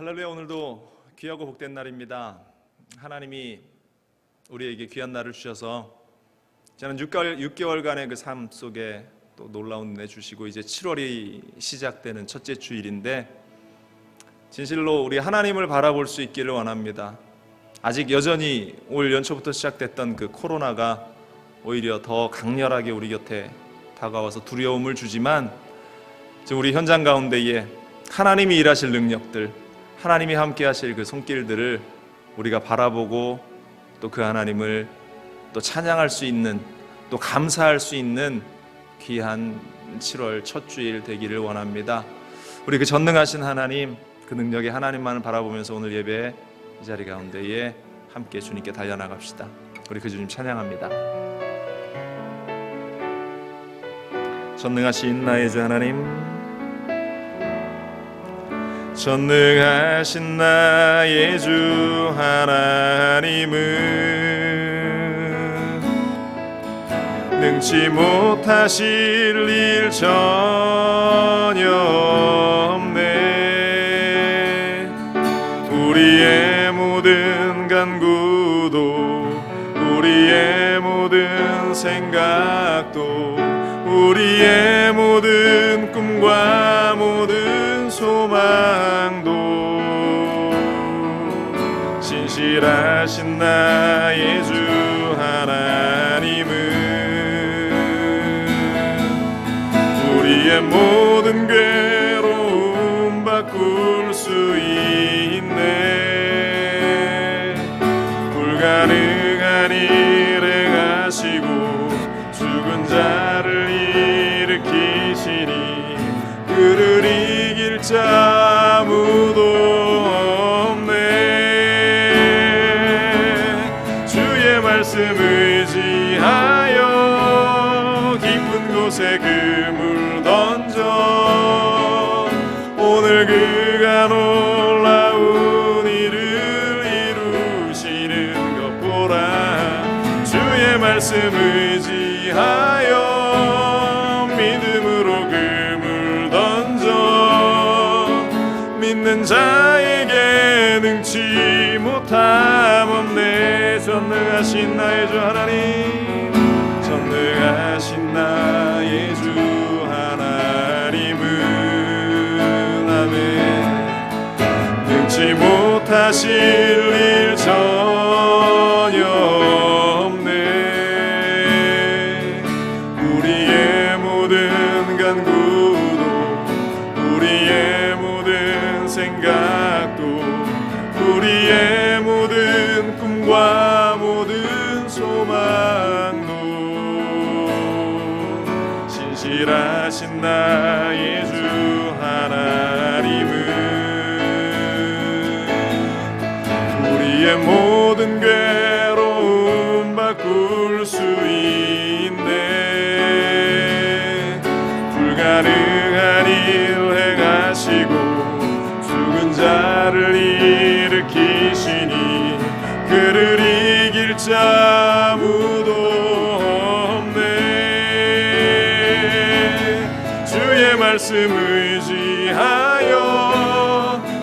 할렐루야. 오늘도 귀하고 복된 날입니다. 하나님이 우리에게 귀한 날을 주셔서 저는 6개월간의 그 삶 속에 또 놀라운 은혜 주시고 이제 7월이 시작되는 첫째 주일인데 진실로 우리 하나님을 바라볼 수 있기를 원합니다. 아직 여전히 올 연초부터 시작됐던 그 코로나가 오히려 더 강렬하게 우리 곁에 다가와서 두려움을 주지만 지금 우리 현장 가운데에 하나님이 일하실 능력들, 하나님이 함께 하실 그 손길들을 우리가 바라보고 또 그 하나님을 또 찬양할 수 있는, 또 감사할 수 있는 귀한 7월 첫 주일 되기를 원합니다. 우리 그 전능하신 하나님, 그 능력의 하나님만을 바라보면서 오늘 예배 이 자리 가운데에 함께 주님께 달려나갑시다. 우리 그 주님 찬양합니다. 전능하신 나의 주 하나님, 전능하신 나의 주 하나님은 능치 못하실 일 전혀 없네. 우리의 모든 간구도, 우리의 모든 생각도, 우리의 모든 꿈과 모든 소망도 신실하신 나의 주 하나님은 우리의 모든 괴로움 바꿀 수 있네. 불가능한 일 행하시고 죽은 자를 일으키시니 그를 이길 자 아무도 없네. 주의 말씀 의지하여 깊은 곳에 그물 던져 오늘 그가 놀라운 일을 이루시는 것 보라. 주의 말씀 의지하여 믿음으로 그물 던져 믿는 자에게 능치 못함 없네. 전능하신 나의 주 하나님, 전능하신 나의 주 하나님은 아멘. 능치 못하실 일 전혀 없네. 우리의 모든 간구도, 우리의 모든 생각도, 우리의 모든 꿈과 모든 소망도 신실하신 나의 주 하나님은 우리의 모든 괴로움 바꿀 수 있네. 불가능한 일 행하시고 죽은 자를 일으키시니 그를 이길 자 아무도 없네. 주의 말씀 의지하여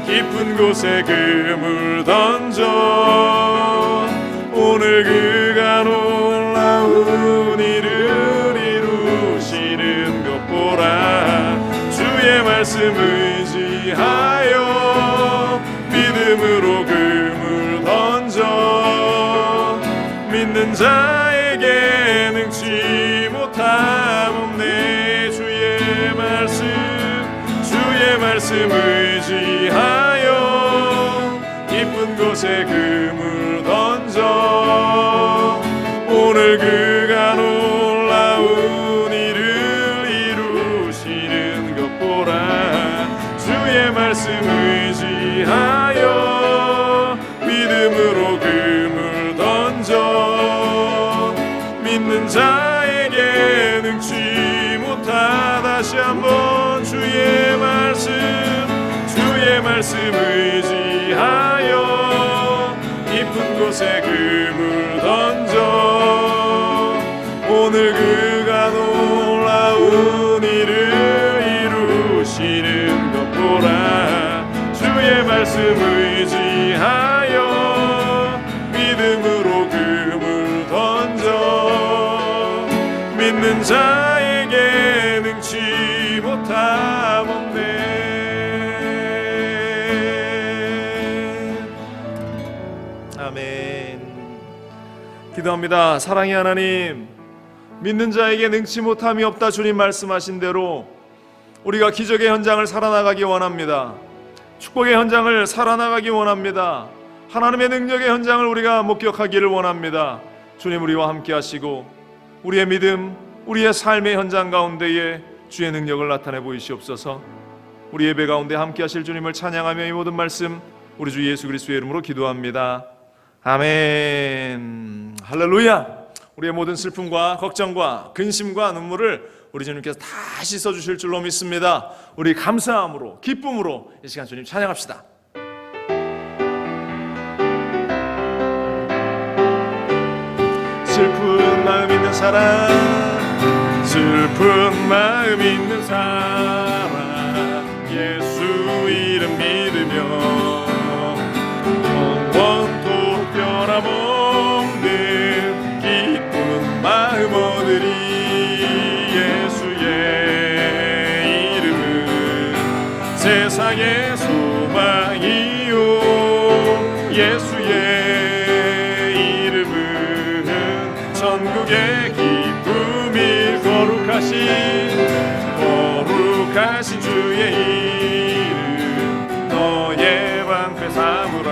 깊은 곳에 그물 던져 오늘 그가 놀라운 일을 이루시는 것 보라. 주의 말씀 의지하여 믿음으로 그물 던져 믿는 자에게 능치 못함 없네. 주의 말씀 의지하여 깊은 곳에 그물 던져 오늘 그가 놀라운 일을 이루시는 것 보라. 주의 말씀 의지하여 믿음으로 그물 던져 믿는 자에게 능치 못하. 다시 한번 주의 말씀 의지하여 깊은 곳에 그물 던져 오늘 그가 놀라운 일을 이루시는 것 보라. 주의 말씀 의지하여 믿음으로 금을 던져 믿는 자에게 능치 못함 없네. 아멘. 기도합니다. 사랑의 하나님, 믿는 자에게 능치 못함이 없다 주님 말씀하신 대로 우리가 기적의 현장을 살아나가기 원합니다. 축복의 현장을 살아나가기 원합니다. 하나님의 능력의 현장을 우리가 목격하기를 원합니다. 주님, 우리와 함께 하시고 우리의 믿음, 우리의 삶의 현장 가운데에 주의 능력을 나타내 보이시옵소서. 우리 예배 가운데 함께 하실 주님을 찬양하며 이 모든 말씀 우리 주 예수 그리스도의 이름으로 기도합니다. 아멘. 할렐루야. 우리의 모든 슬픔과 걱정과 근심과 눈물을 우리 주님께서 다 씻어주실 줄로 믿습니다. 우리 감사함으로 기쁨으로 이 시간 주님 찬양합시다. 슬픈 마음 있는 사람, 슬픈 마음 있는 사람, 예수 이름 믿으며 영원토록 변함없는 기쁜 마음 얻으리. 세상의 소망이요 예수의 이름은 전국의 기쁨이 거룩하신 주의 이름 너의 방패 삼으라.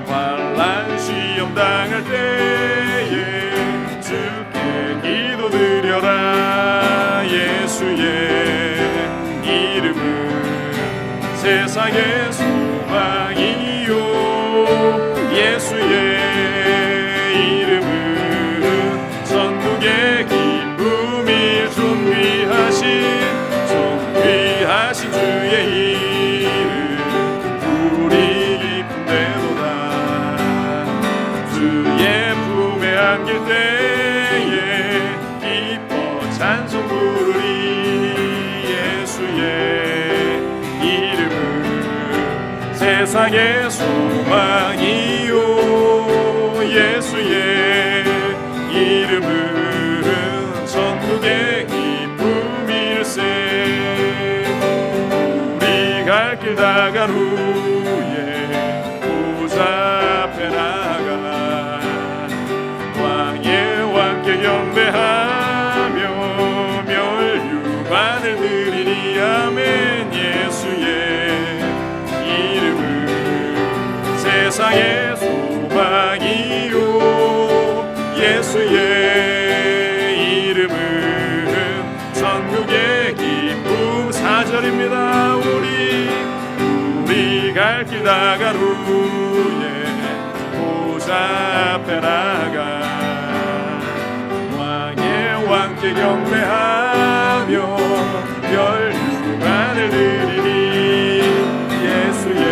환난 시험 당할 때에 주께 기도드려라. 예수의 세상의 소망이요 예수의 이름은 전국의 기쁨이 존귀하신 주의 이름 우리 기쁨대로다. 주의 품에 안길 때에 기뻐 찬송 부르리. 예수의 세상의 소망이요 예수의 이름은 전국의 기쁨일세. 우리 갈 길 다 간 후에 보좌 앞에 나가 왕의 왕께 경배하며 멸류관을 드리니. 아멘. 예수의 세상의 소망이요 예수의 이름은 전국의 기쁨. 4절입니다. 우리 갈 길 다 간 후에 보좌 앞에 나가 왕의 왕께 경배하며 멸류관을 드리니. 예수의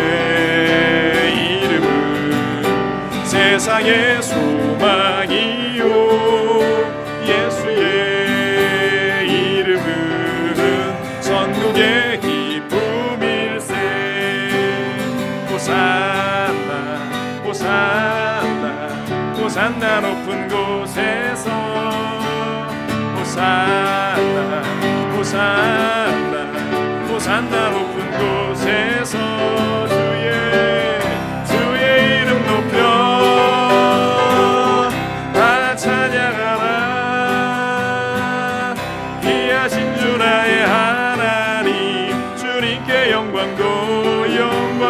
세상의 소망이요 예수의 이름은 전국의 기쁨일세. 호산나 호산나 호산나 높은 곳에서 호산나 호산나 호산나 높은 곳에서 주의 이름 높여 찬양하라. 귀하신 주 나의 하나님 주님께 영광도 영광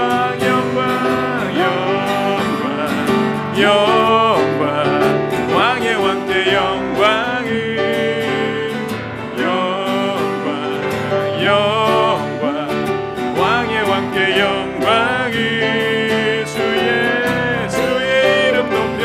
왕의 왕께 영광을 영광 왕의 왕께 영광을 주의 이름 높여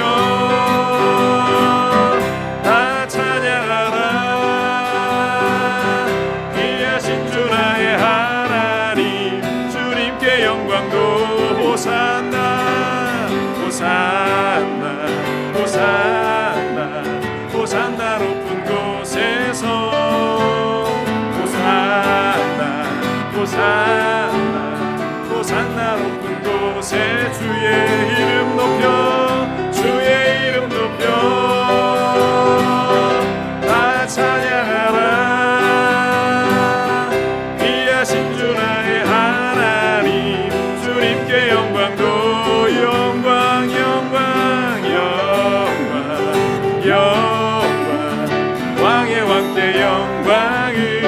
호산나 높은 곳에서 호산나 곳에 주의 이름 높여 주의 이름 높여 다 찬양하라. 귀하신 주 나의 하나님 주님께 영광도 영광 영광 영광 영광 왕의 왕께 영광을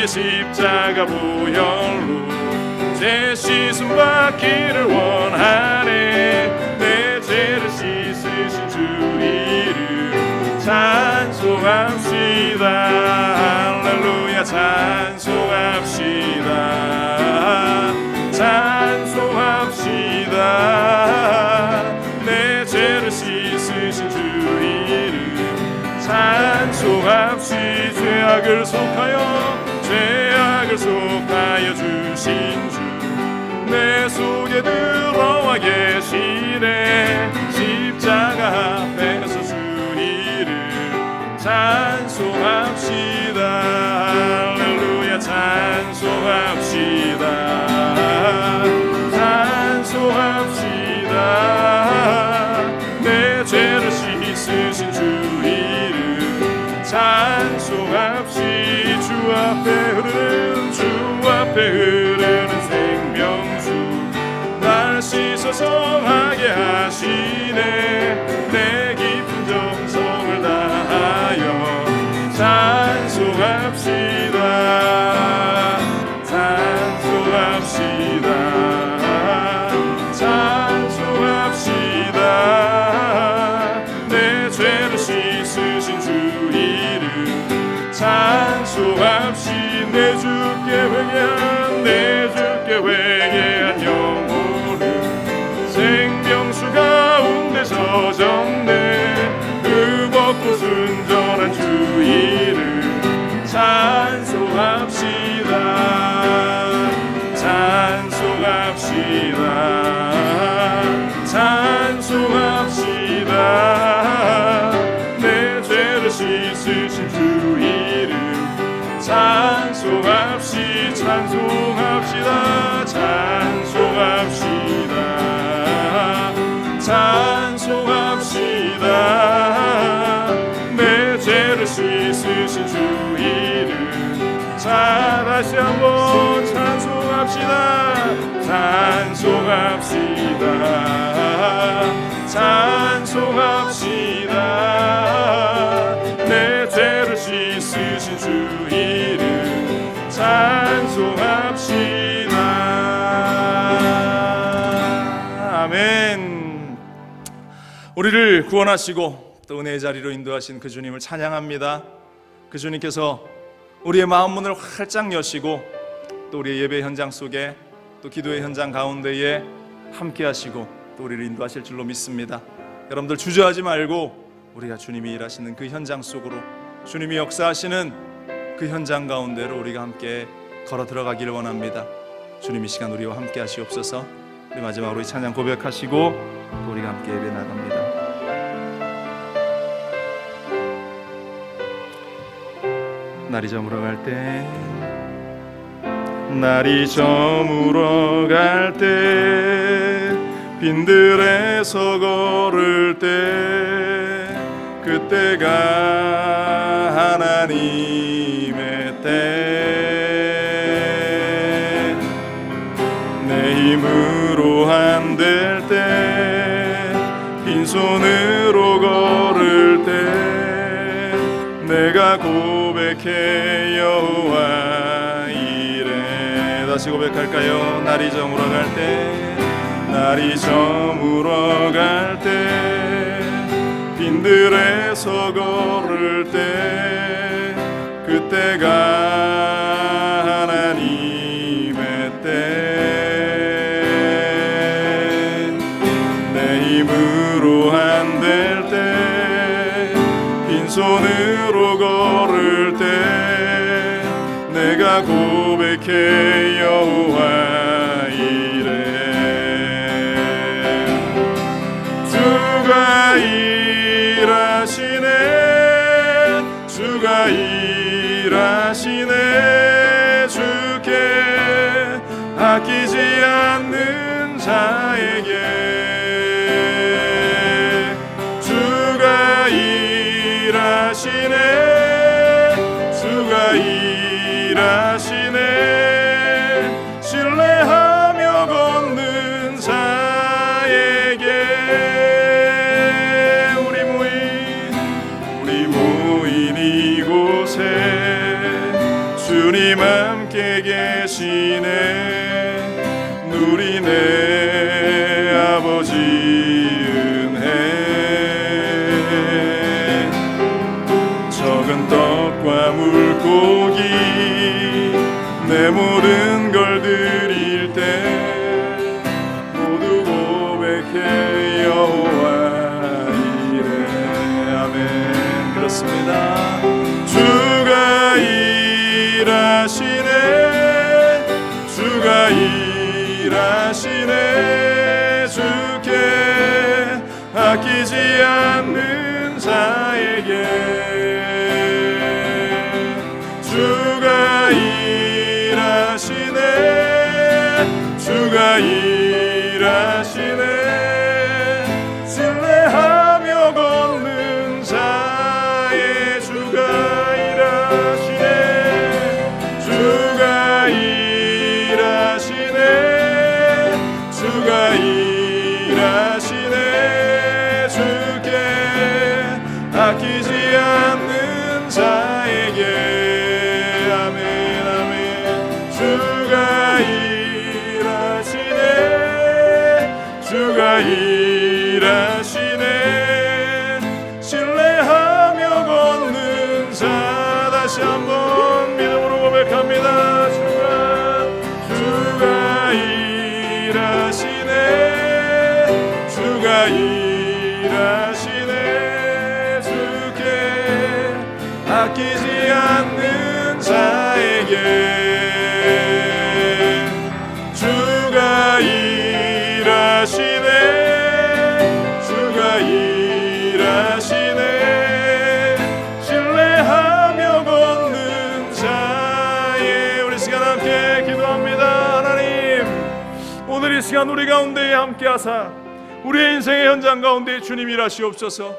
십자가 보혈로 제 씻음 받기를 원하네. 내 죄를 씻으신 주 이름 찬송합시다. 할렐루야 찬송합시다. 찬송합시다. 내 죄를 씻으신 주 이름 찬송합시. 죄악을 속하여 주신 주 내 속에 들어와 계시네. 십자가 앞에서 주 이름 찬송합시다. 할렐루야 찬송합시다. 찬송합시다. 내 죄를 씻으신 주 이름 찬송합시. 주 앞에 흐르는 생명수 날 씻어서 하게 하시네. 내 깊은 정성을 다하여 찬송합시다. 찬송합시다. 찬송합시다. 내 죄를 씻으신 주 이름 찬송합시. 내 주께 회개한 영혼은 생명수 가운데서 찬송합시다. 내 죄를 씻으신 주 이름 찬송합시다. 내 죄를 씻으신 주 이름 다시 한번 찬송합시다. 내 죄를 씻으신 주 이름 찬송합시다. 아멘. 우리를 구원하시고 또 은혜의 자리로 인도하신 그 주님을 찬양합니다. 그 주님께서 우리의 마음 문을 활짝 여시고 또 우리의 예배 현장 속에 또 기도의 현장 가운데에 함께 하시고 또 우리를 인도하실 줄로 믿습니다. 여러분들 주저하지 말고 우리가 주님이 일하시는 그 현장 속으로, 주님이 역사하시는 그 현장 가운데로 우리가 함께 걸어 들어가기를 원합니다. 주님 이 시간 우리와 함께 하시옵소서. 우리 마지막으로 이 찬양 고백하시고 또 우리가 함께 예배 나갑니다. 날이 저물어 갈 때, 날이 저물어 갈 때, 빈들에서 걸을 때, 그때가 하나님의 때. 내 힘으로 안 될 때, 빈손으로 걸을 때, 내가 고백해 여호와 이래. 다시 고백할까요? 날이 저물어 갈 때, 날이 저물어 갈 때, 빈들에서 걸을 때, 그때가 하나님의 때. 내 힘으로 안 될 때, 빈손으로 걸을 때, 내가 고백해 여호와 이래. 주가 일하시네, 주가 일하시네. 주께 아끼지 않는 자에게 주가 일하시네, 주가 일하시네. 신뢰하며 걷는 자에게 우리 모인 이곳에 주님 함께 계시네. 누리네 아버지 은혜. 적은 떡과 물고기 내 모든 걸 드릴 때, 모두 고백해 여호와 이래. 아멘. 그렇습니다. 주가 일하시네, 주가 일하시네. 주께 아끼지 않는 자에게 주가 일하시네, 주가 일하시네. 신뢰하며 걷는 자의 주가 일하시네, 주가 일하시네, 주가 일하시네. 주께 아끼지 않는 자에게. 아멘 아멘. 주가 일하시네, 주가 일하시네. 신뢰하며 걷는 자. 다시 한번 믿음으로 고백합니다. 주가 일하시네, 주가 일하시네. 주께 아끼지 않는 자 주가 일하시네 주가 일하시네 신뢰하며 걷는 자의 우리 시간 함께 기도합니다. 하나님 오늘 이 시간 우리 가운데에 함께하사 우리의 인생의 현장 가운데 주님이 일하시옵소서.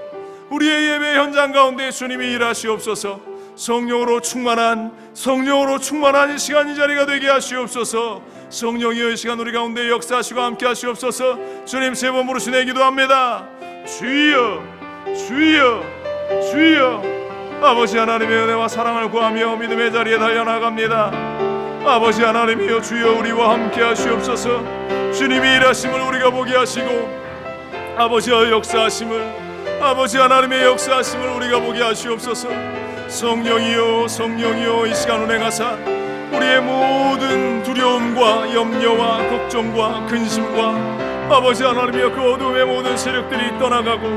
우리의 예배 현장 가운데 주님이 일하시옵소서. 성령으로 충만한 이 시간 이 자리가 되게 하시옵소서. 성령이여 이 시간 우리 가운데 역사하시고 함께 하시옵소서. 주님 세 번 부르시네 기도합니다. 주여 주여 주여. 아버지 하나님의 은혜와 사랑을 구하며 믿음의 자리에 달려나갑니다. 아버지 하나님이여 주여 우리와 함께 하시옵소서. 주님이 일하심을 우리가 보게 하시고 아버지의 역사하심을 아버지 하나님의 역사하심을 우리가 보게 하시옵소서. 성령이여 이 시간 운행하사 우리의 모든 두려움과 염려와 걱정과 근심과 아버지 하나님이여 그 어둠의 모든 세력들이 떠나가고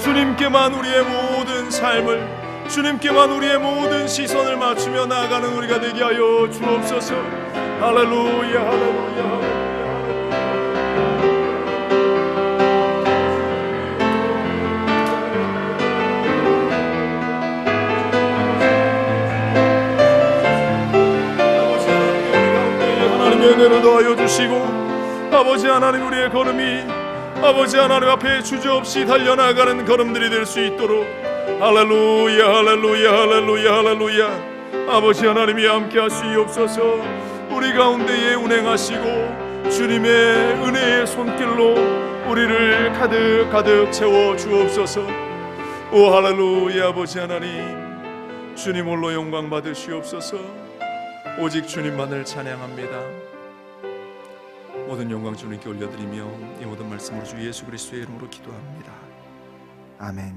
주님께만 우리의 모든 삶을 주님께만 우리의 모든 시선을 맞추며 나아가는 우리가 되게 하여 주옵소서. 할렐루야 할렐루야. 은혜를 더하여 주시고 아버지 하나님 우리의 걸음이 아버지 하나님 앞에 주저없이 달려나가는 걸음들이 될 수 있도록 할렐루야 할렐루야 할렐루야 할렐루야. 아버지 하나님이 함께 하시옵소서. 우리 가운데에 운행하시고 주님의 은혜의 손길로 우리를 가득 채워 주옵소서. 오 할렐루야. 아버지 하나님 주님 홀로 영광 받으시옵소서. 오직 주님만을 찬양합니다. 모든 영광 주님께 올려드리며 이 모든 말씀으로 주 예수 그리스도의 이름으로 기도합니다. 아멘.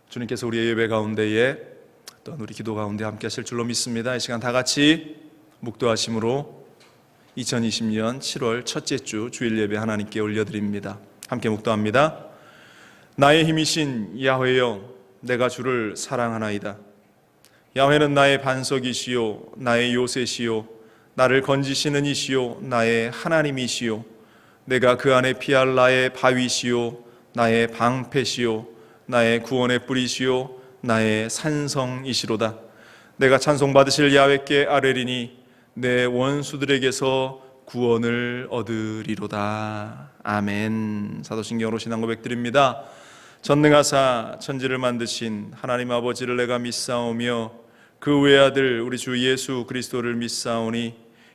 주님께서 우리의 예배 가운데에 또한 우리 기도 가운데 함께 하실 줄로 믿습니다. 이 시간 다 같이 묵도하심으로 2020년 7월 첫째 주 주일 예배 하나님께 올려드립니다. 함께 묵도합니다. 나의 힘이신 야훼여 내가 주를 사랑하나이다. 야훼는 나의 반석이시요 나의 요새시요 나를 건지시는 이시요 나의 하나님이시요 내가 그 안에 피할 나의 바위시요 나의 방패시요 나의 구원의 뿌리시요 나의 산성이시로다. 내가 찬송받으실 야훼께 아뢰리니 내 원수들에게서 구원을 얻으리로다. 아멘. 사도신경으로 신앙 고백드립니다. 전능하사 천지를 만드신 하나님 아버지를 내가 믿사오며 그 외아들 우리 주 예수 그리스도를 믿사오니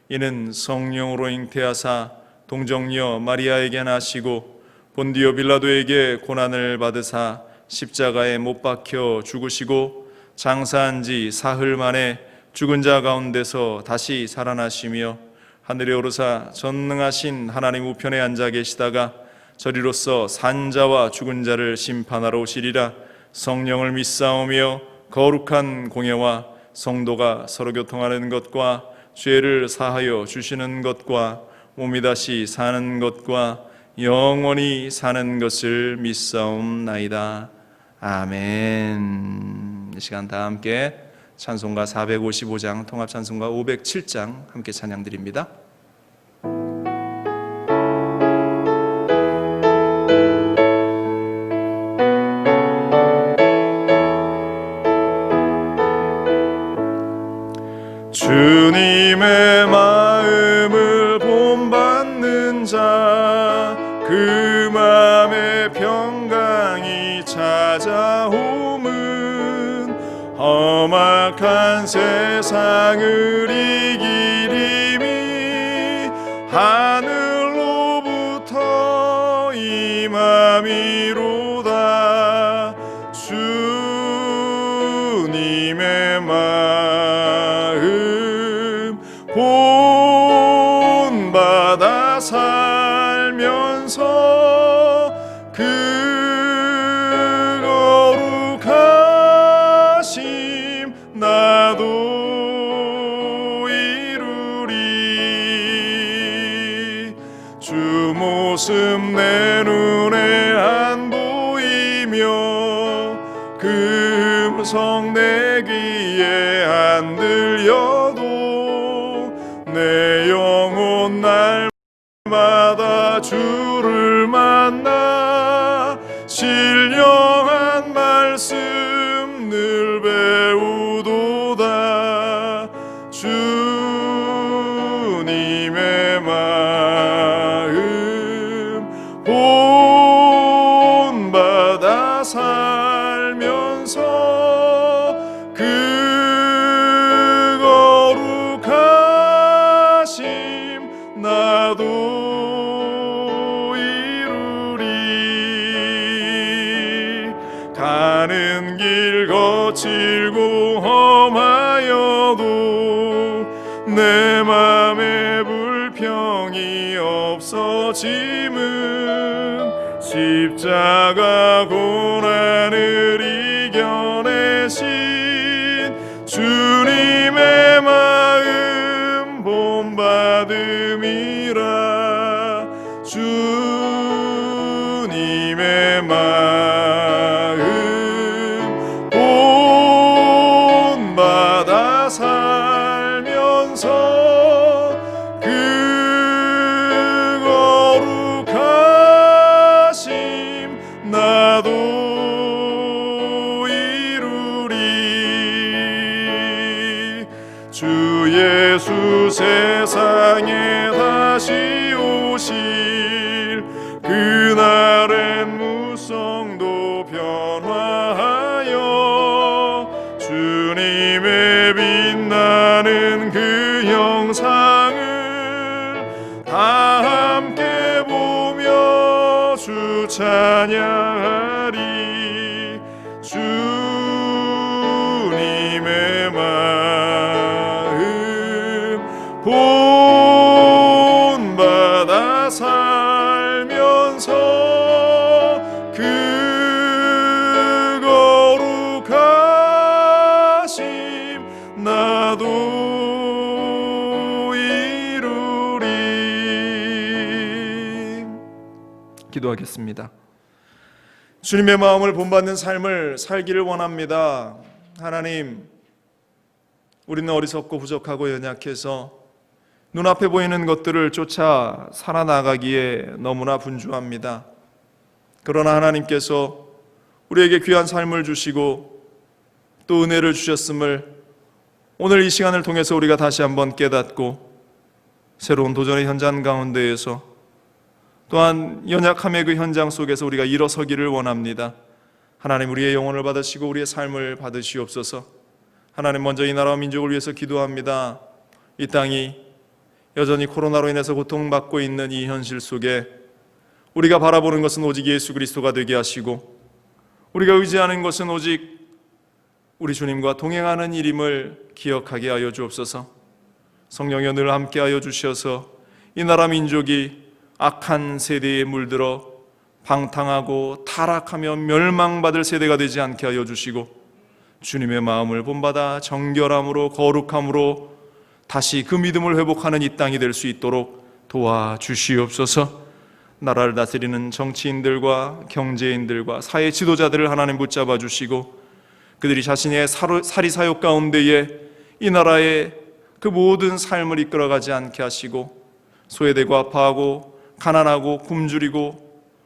이는 성령으로 잉태하사 동정녀 마리아에게 나시고 본디오 빌라도에게 고난을 받으사 십자가에 못 박혀 죽으시고 장사한 지 사흘 만에 죽은 자 가운데서 다시 살아나시며 하늘에 오르사 전능하신 하나님 우편에 앉아 계시다가 저리로서 산자와 죽은 자를 심판하러 오시리라. 성령을 믿사오며 거룩한 공예와 성도가 서로 교통하는 것과 죄를 사하여 주시는 것과 몸이 다시 사는 것과 영원히 사는 것을 믿사옵나이다. 아멘. 이 시간 다 함께 찬송가 455장 통합 찬송가 507장 함께 찬양드립니다. 주님의 마음을 본받는 자 그 마음에 평강이 찾아오면 험악한 세상을 이기림이 하늘로부터 임함이로다. 주님의 마음 본받아 살면서 그 거룩하심 나도 이루리. 주 모습 내 눈에 안 보이며 그 음성 내 귀에 안 안 들려도 내 영혼 날마다 주를 만나 신령한 말씀 늘 배우도다. 주님의 마음 본받아 살면서 그 거룩하심 나도 이루리. 가는 길 거칠고 험하여도 내 맘에 불평이 없어짐은 십자가 고난을 이겨내신 주님의 마음 본받음이라. 주님의 마음 본받아 살면서 그 거룩하심 나도 이루리. 주 예수 세상에 다시 오실 그날엔 무성도 변화하여 주님의 빛나는 그 영상을 다 함께 보며 주 찬양하리. 주님의 마음 본받아 살면서 그 거룩하심 나도 이루리. 기도하겠습니다. 주님의 마음을 본받는 삶을 살기를 원합니다. 하나님, 우리는 어리석고 부족하고 연약해서 눈앞에 보이는 것들을 쫓아 살아나가기에 너무나 분주합니다. 그러나 하나님께서 우리에게 귀한 삶을 주시고 또 은혜를 주셨음을 오늘 이 시간을 통해서 우리가 다시 한번 깨닫고 새로운 도전의 현장 가운데에서 또한 연약함의 그 현장 속에서 우리가 일어서기를 원합니다. 하나님, 우리의 영혼을 받으시고 우리의 삶을 받으시옵소서. 하나님, 먼저 이 나라와 민족을 위해서 기도합니다. 이 땅이 여전히 코로나로 인해서 고통받고 있는 이 현실 속에 우리가 바라보는 것은 오직 예수 그리스도가 되게 하시고 우리가 의지하는 것은 오직 우리 주님과 동행하는 일임을 기억하게 하여 주옵소서. 성령여 늘 함께하여 주셔서 이 나라 민족이 악한 세대에 물들어 방탕하고 타락하며 멸망받을 세대가 되지 않게 하여 주시고 주님의 마음을 본받아 정결함으로 거룩함으로 다시 그 믿음을 회복하는 이 땅이 될 수 있도록 도와주시옵소서. 나라를 다스리는 정치인들과 경제인들과 사회 지도자들을 하나님 붙잡아 주시고 그들이 자신의 사리사욕 가운데에 이 나라의 그 모든 삶을 이끌어가지 않게 하시고 소외되고 아파하고 가난하고 굶주리고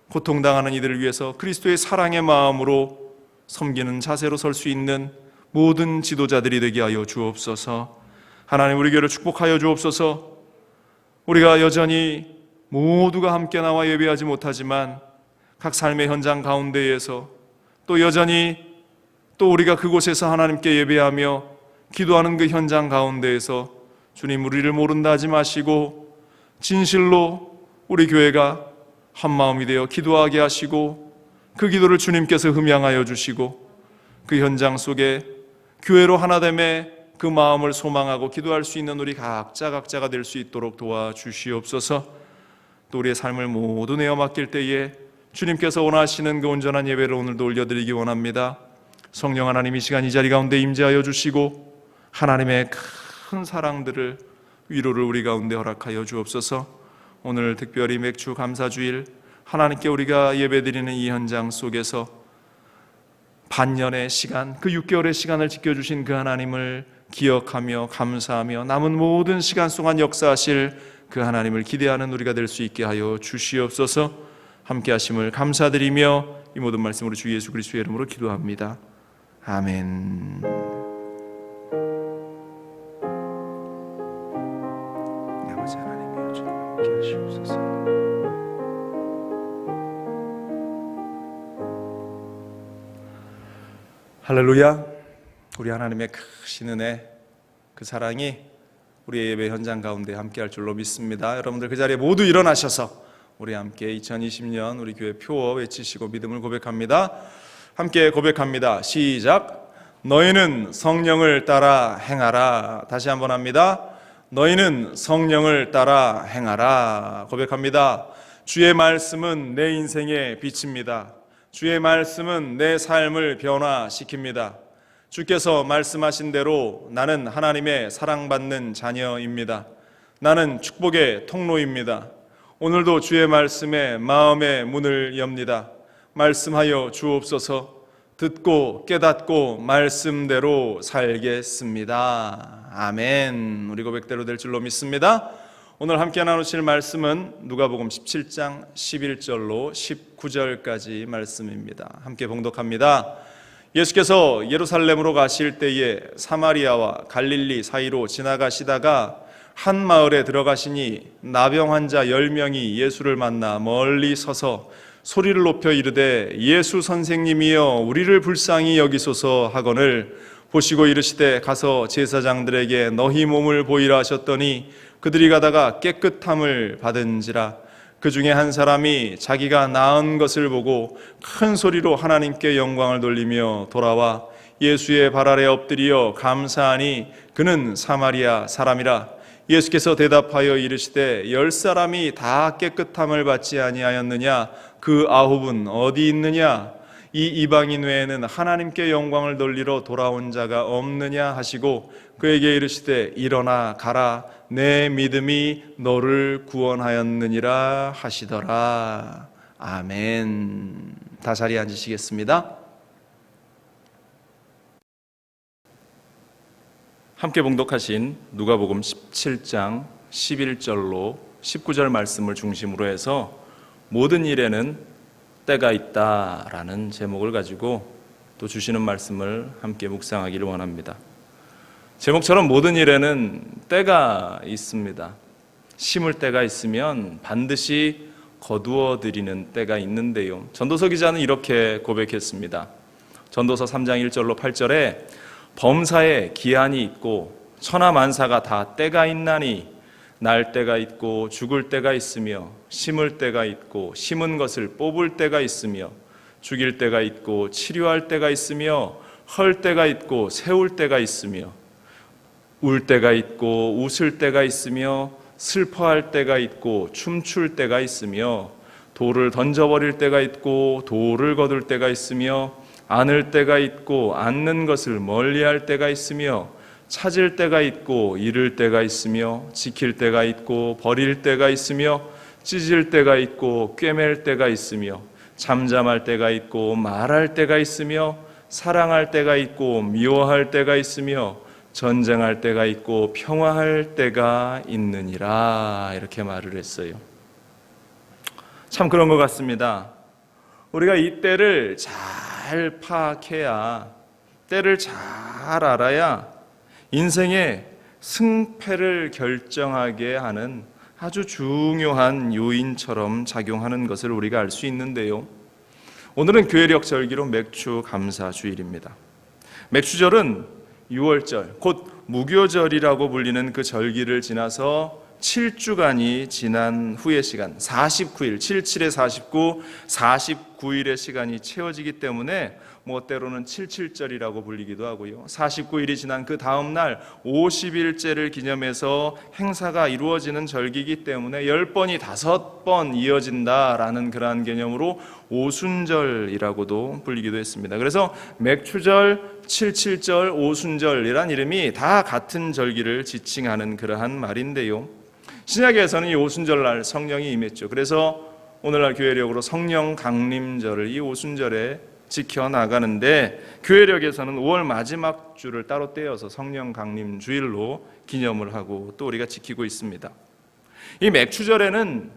고통당하는 이들을 위해서 그리스도의 사랑의 마음으로 섬기는 자세로 설 수 있는 모든 지도자들이 되게 하여 주옵소서. 하나님, 우리 교회를 축복하여 주옵소서. 우리가 여전히 모두가 함께 나와 예배하지 못하지만 각 삶의 현장 가운데에서 또 여전히 또 우리가 그곳에서 하나님께 예배하며 기도하는 그 현장 가운데에서 주님, 우리를 모른다 하지 마시고 진실로 우리 교회가 한마음이 되어 기도하게 하시고 그 기도를 주님께서 흠양하여 주시고 그 현장 속에 교회로 하나됨의 그 마음을 소망하고 기도할 수 있는 우리 각자가 될 수 있도록 도와주시옵소서. 또 우리의 삶을 모두 내어 맡길 때에 주님께서 원하시는 그 온전한 예배를 오늘도 올려드리기 원합니다. 성령 하나님, 이 시간 이 자리 가운데 임재하여 주시고 하나님의 큰 사랑들을 위로를 우리 가운데 허락하여 주옵소서. 오늘 특별히 맥주 감사주일 하나님께 우리가 예배드리는 이 현장 속에서 반년의 시간, 그 6개월의 시간을 지켜주신 그 하나님을 기억하며 감사하며 남은 모든 시간 동안 역사하실 그 하나님을 기대하는 우리가 될 수 있게 하여 주시옵소서. 함께 하심을 감사드리며 이 모든 말씀으로 주 예수 그리스도의 이름으로 기도합니다. 아멘. 아버지 하나님이여 주님 함께 하시옵소서. 할렐루야. 우리 하나님의 크신 은혜, 그 사랑이 우리의 예배 현장 가운데 함께할 줄로 믿습니다. 여러분들 그 자리에 모두 일어나셔서 우리 함께 2020년 우리 교회 표어 외치시고 믿음을 고백합니다. 함께 고백합니다. 시작. 너희는 성령을 따라 행하라. 다시 한번 합니다. 너희는 성령을 따라 행하라. 고백합니다. 주의 말씀은 내 인생의 빛입니다. 주의 말씀은 내 삶을 변화시킵니다. 주께서 말씀하신 대로 나는 하나님의 사랑받는 자녀입니다. 나는 축복의 통로입니다. 오늘도 주의 말씀에 마음의 문을 엽니다. 말씀하여 주옵소서. 듣고 깨닫고 말씀대로 살겠습니다. 아멘. 우리 고백대로 될 줄로 믿습니다. 오늘 함께 나누실 말씀은 누가복음 17장 11절로 19절까지 말씀입니다. 함께 봉독합니다. 예수께서 예루살렘으로 가실 때에 사마리아와 갈릴리 사이로 지나가시다가 한 마을에 들어가시니 나병 환자 10명이 예수를 만나 멀리 서서 소리를 높여 이르되 예수 선생님이여 우리를 불쌍히 여기소서 하거늘 보시고 이르시되 가서 제사장들에게 너희 몸을 보이라 하셨더니 그들이 가다가 깨끗함을 받은지라. 그 중에 한 사람이 자기가 나은 것을 보고 큰 소리로 하나님께 영광을 돌리며 돌아와 예수의 발 아래 엎드려 감사하니 그는 사마리아 사람이라. 예수께서 대답하여 이르시되 10사람이 다 깨끗함을 받지 아니하였느냐? 그 9은 어디 있느냐? 이 이방인 외에는 하나님께 영광을 돌리러 돌아온 자가 없느냐 하시고 그에게 이르시되 일어나 가라. 내 믿음이 너를 구원하였느니라 하시더라. 아멘. 다 자리에 앉으시겠습니다. 함께 봉독하신 누가복음 17장 11절로 19절 말씀을 중심으로 해서 모든 일에는 때가 있다라는 제목을 가지고 또 주시는 말씀을 함께 묵상하기를 원합니다. 제목처럼 모든 일에는 때가 있습니다. 심을 때가 있으면 반드시 거두어 드리는 때가 있는데요. 전도서 기자는 이렇게 고백했습니다. 전도서 3장 1절로 8절에 범사에 기한이 있고 천하만사가 다 때가 있나니 날 때가 있고 죽을 때가 있으며 심을 때가 있고 심은 것을 뽑을 때가 있으며 죽일 때가 있고 치료할 때가 있으며 헐 때가 있고 세울 때가 있으며 울 때가 있고 웃을 때가 있으며 슬퍼할 때가 있고 춤출 때가 있으며 돌을 던져버릴 때가 있고 돌을 거둘 때가 있으며 안을 때가 있고 앉는 것을 멀리할 때가 있으며 찾을 때가 있고 잃을 때가 있으며 지킬 때가 있고 버릴 때가 있으며 찢을 때가 있고 꿰맬 때가 있으며 잠잠할 때가 있고 말할 때가 있으며 사랑할 때가 있고 미워할 때가 있으며 전쟁할 때가 있고 평화할 때가 있느니라. 이렇게 말을 했어요. 참 그런 것 같습니다. 우리가 이 때를 잘 파악해야, 때를 잘 알아야 인생의 승패를 결정하게 하는 아주 중요한 요인처럼 작용하는 것을 우리가 알 수 있는데요. 오늘은 교회력 절기로 맥주 감사 주일입니다. 맥주절은 6월절, 곧 무교절이라고 불리는 그 절기를 지나서 7주간이 지난 후의 시간, 49일, 77에 49, 49일의 시간이 채워지기 때문에 때로는 77절이라고 불리기도 하고요. 49일이 지난 그 다음 날 50일째를 기념해서 행사가 이루어지는 절기이기 때문에 10번이 5번 이어진다라는 그러한 개념으로 오순절이라고도 불리기도 했습니다. 그래서 맥추절, 77절, 오순절이란 이름이 다 같은 절기를 지칭하는 그러한 말인데요. 신약에서는 이 오순절날 성령이 임했죠. 그래서 오늘날 교회력으로 성령 강림절을 이 오순절에 지켜나가는데 교회력에서는 5월 마지막 주를 따로 떼어서 성령 강림 주일로 기념을 하고 또 우리가 지키고 있습니다. 이 맥추절에는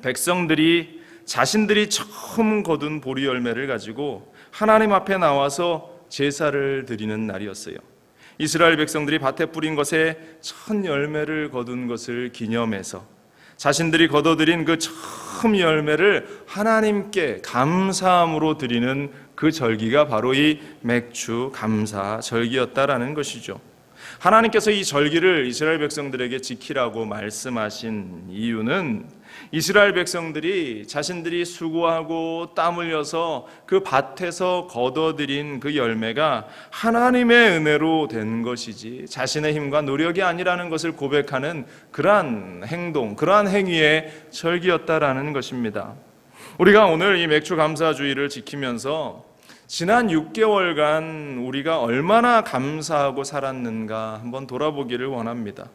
백성들이 자신들이 처음 거둔 보리 열매를 가지고 하나님 앞에 나와서 제사를 드리는 날이었어요. 이스라엘 백성들이 밭에 뿌린 것에 첫 열매를 거둔 것을 기념해서 자신들이 거둬들인 그 처음 열매를 하나님께 감사함으로 드리는 그 절기가 바로 이 맥주 감사 절기였다라는 것이죠. 하나님께서 이 절기를 이스라엘 백성들에게 지키라고 말씀하신 이유는 이스라엘 백성들이 자신들이 수고하고 땀 흘려서 그 밭에서 거둬들인 그 열매가 하나님의 은혜로 된 것이지 자신의 힘과 노력이 아니라는 것을 고백하는 그러한 행동, 그러한 행위의 절기였다라는 것입니다. 우리가 오늘 이 맥주 감사주의를 지키면서 지난 6개월간 우리가 얼마나 감사하고 살았는가 한번 돌아보기를 원합니다.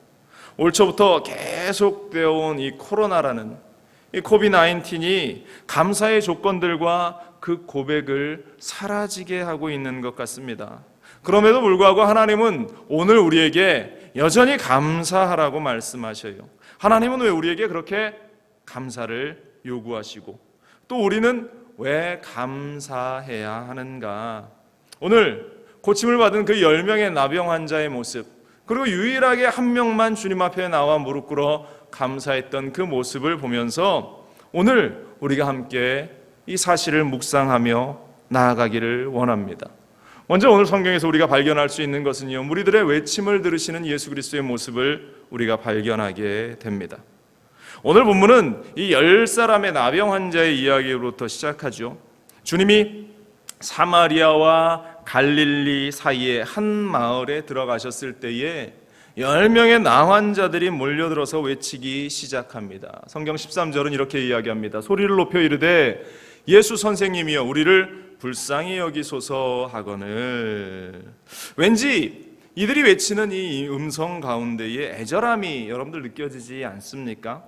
올 초부터 계속되어 온 이 코로나라는 이 코비드-19이 감사의 조건들과 그 고백을 사라지게 하고 있는 것 같습니다. 그럼에도 불구하고 하나님은 오늘 우리에게 여전히 감사하라고 말씀하셔요. 하나님은 왜 우리에게 그렇게 감사를 요구하시고 또 우리는 왜 감사해야 하는가? 오늘 고침을 받은 그 10명의 나병 환자의 모습, 그리고 유일하게 한 명만 주님 앞에 나와 무릎 꿇어 감사했던 그 모습을 보면서 오늘 우리가 함께 이 사실을 묵상하며 나아가기를 원합니다. 먼저 오늘 성경에서 우리가 발견할 수 있는 것은요, 무리들의 외침을 들으시는 예수 그리스도의 모습을 우리가 발견하게 됩니다. 오늘 본문은 이 10사람의 나병 환자의 이야기로부터 시작하죠. 주님이 사마리아와 갈릴리 사이에 한 마을에 들어가셨을 때에 10명의 나환자들이 몰려들어서 외치기 시작합니다. 성경 13절은 이렇게 이야기합니다. 소리를 높여 이르되 예수 선생님이여 우리를 불쌍히 여기소서 하거늘. 왠지 이들이 외치는 이 음성 가운데에 애절함이 여러분들 느껴지지 않습니까?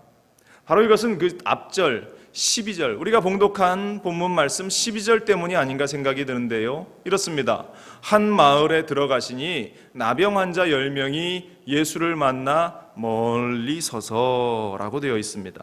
바로 이것은 그 앞절 12절, 우리가 봉독한 본문 말씀 12절 때문이 아닌가 생각이 드는데요, 이렇습니다. 한 마을에 들어가시니 나병 환자 10명이 예수를 만나 멀리 서서라고 되어 있습니다.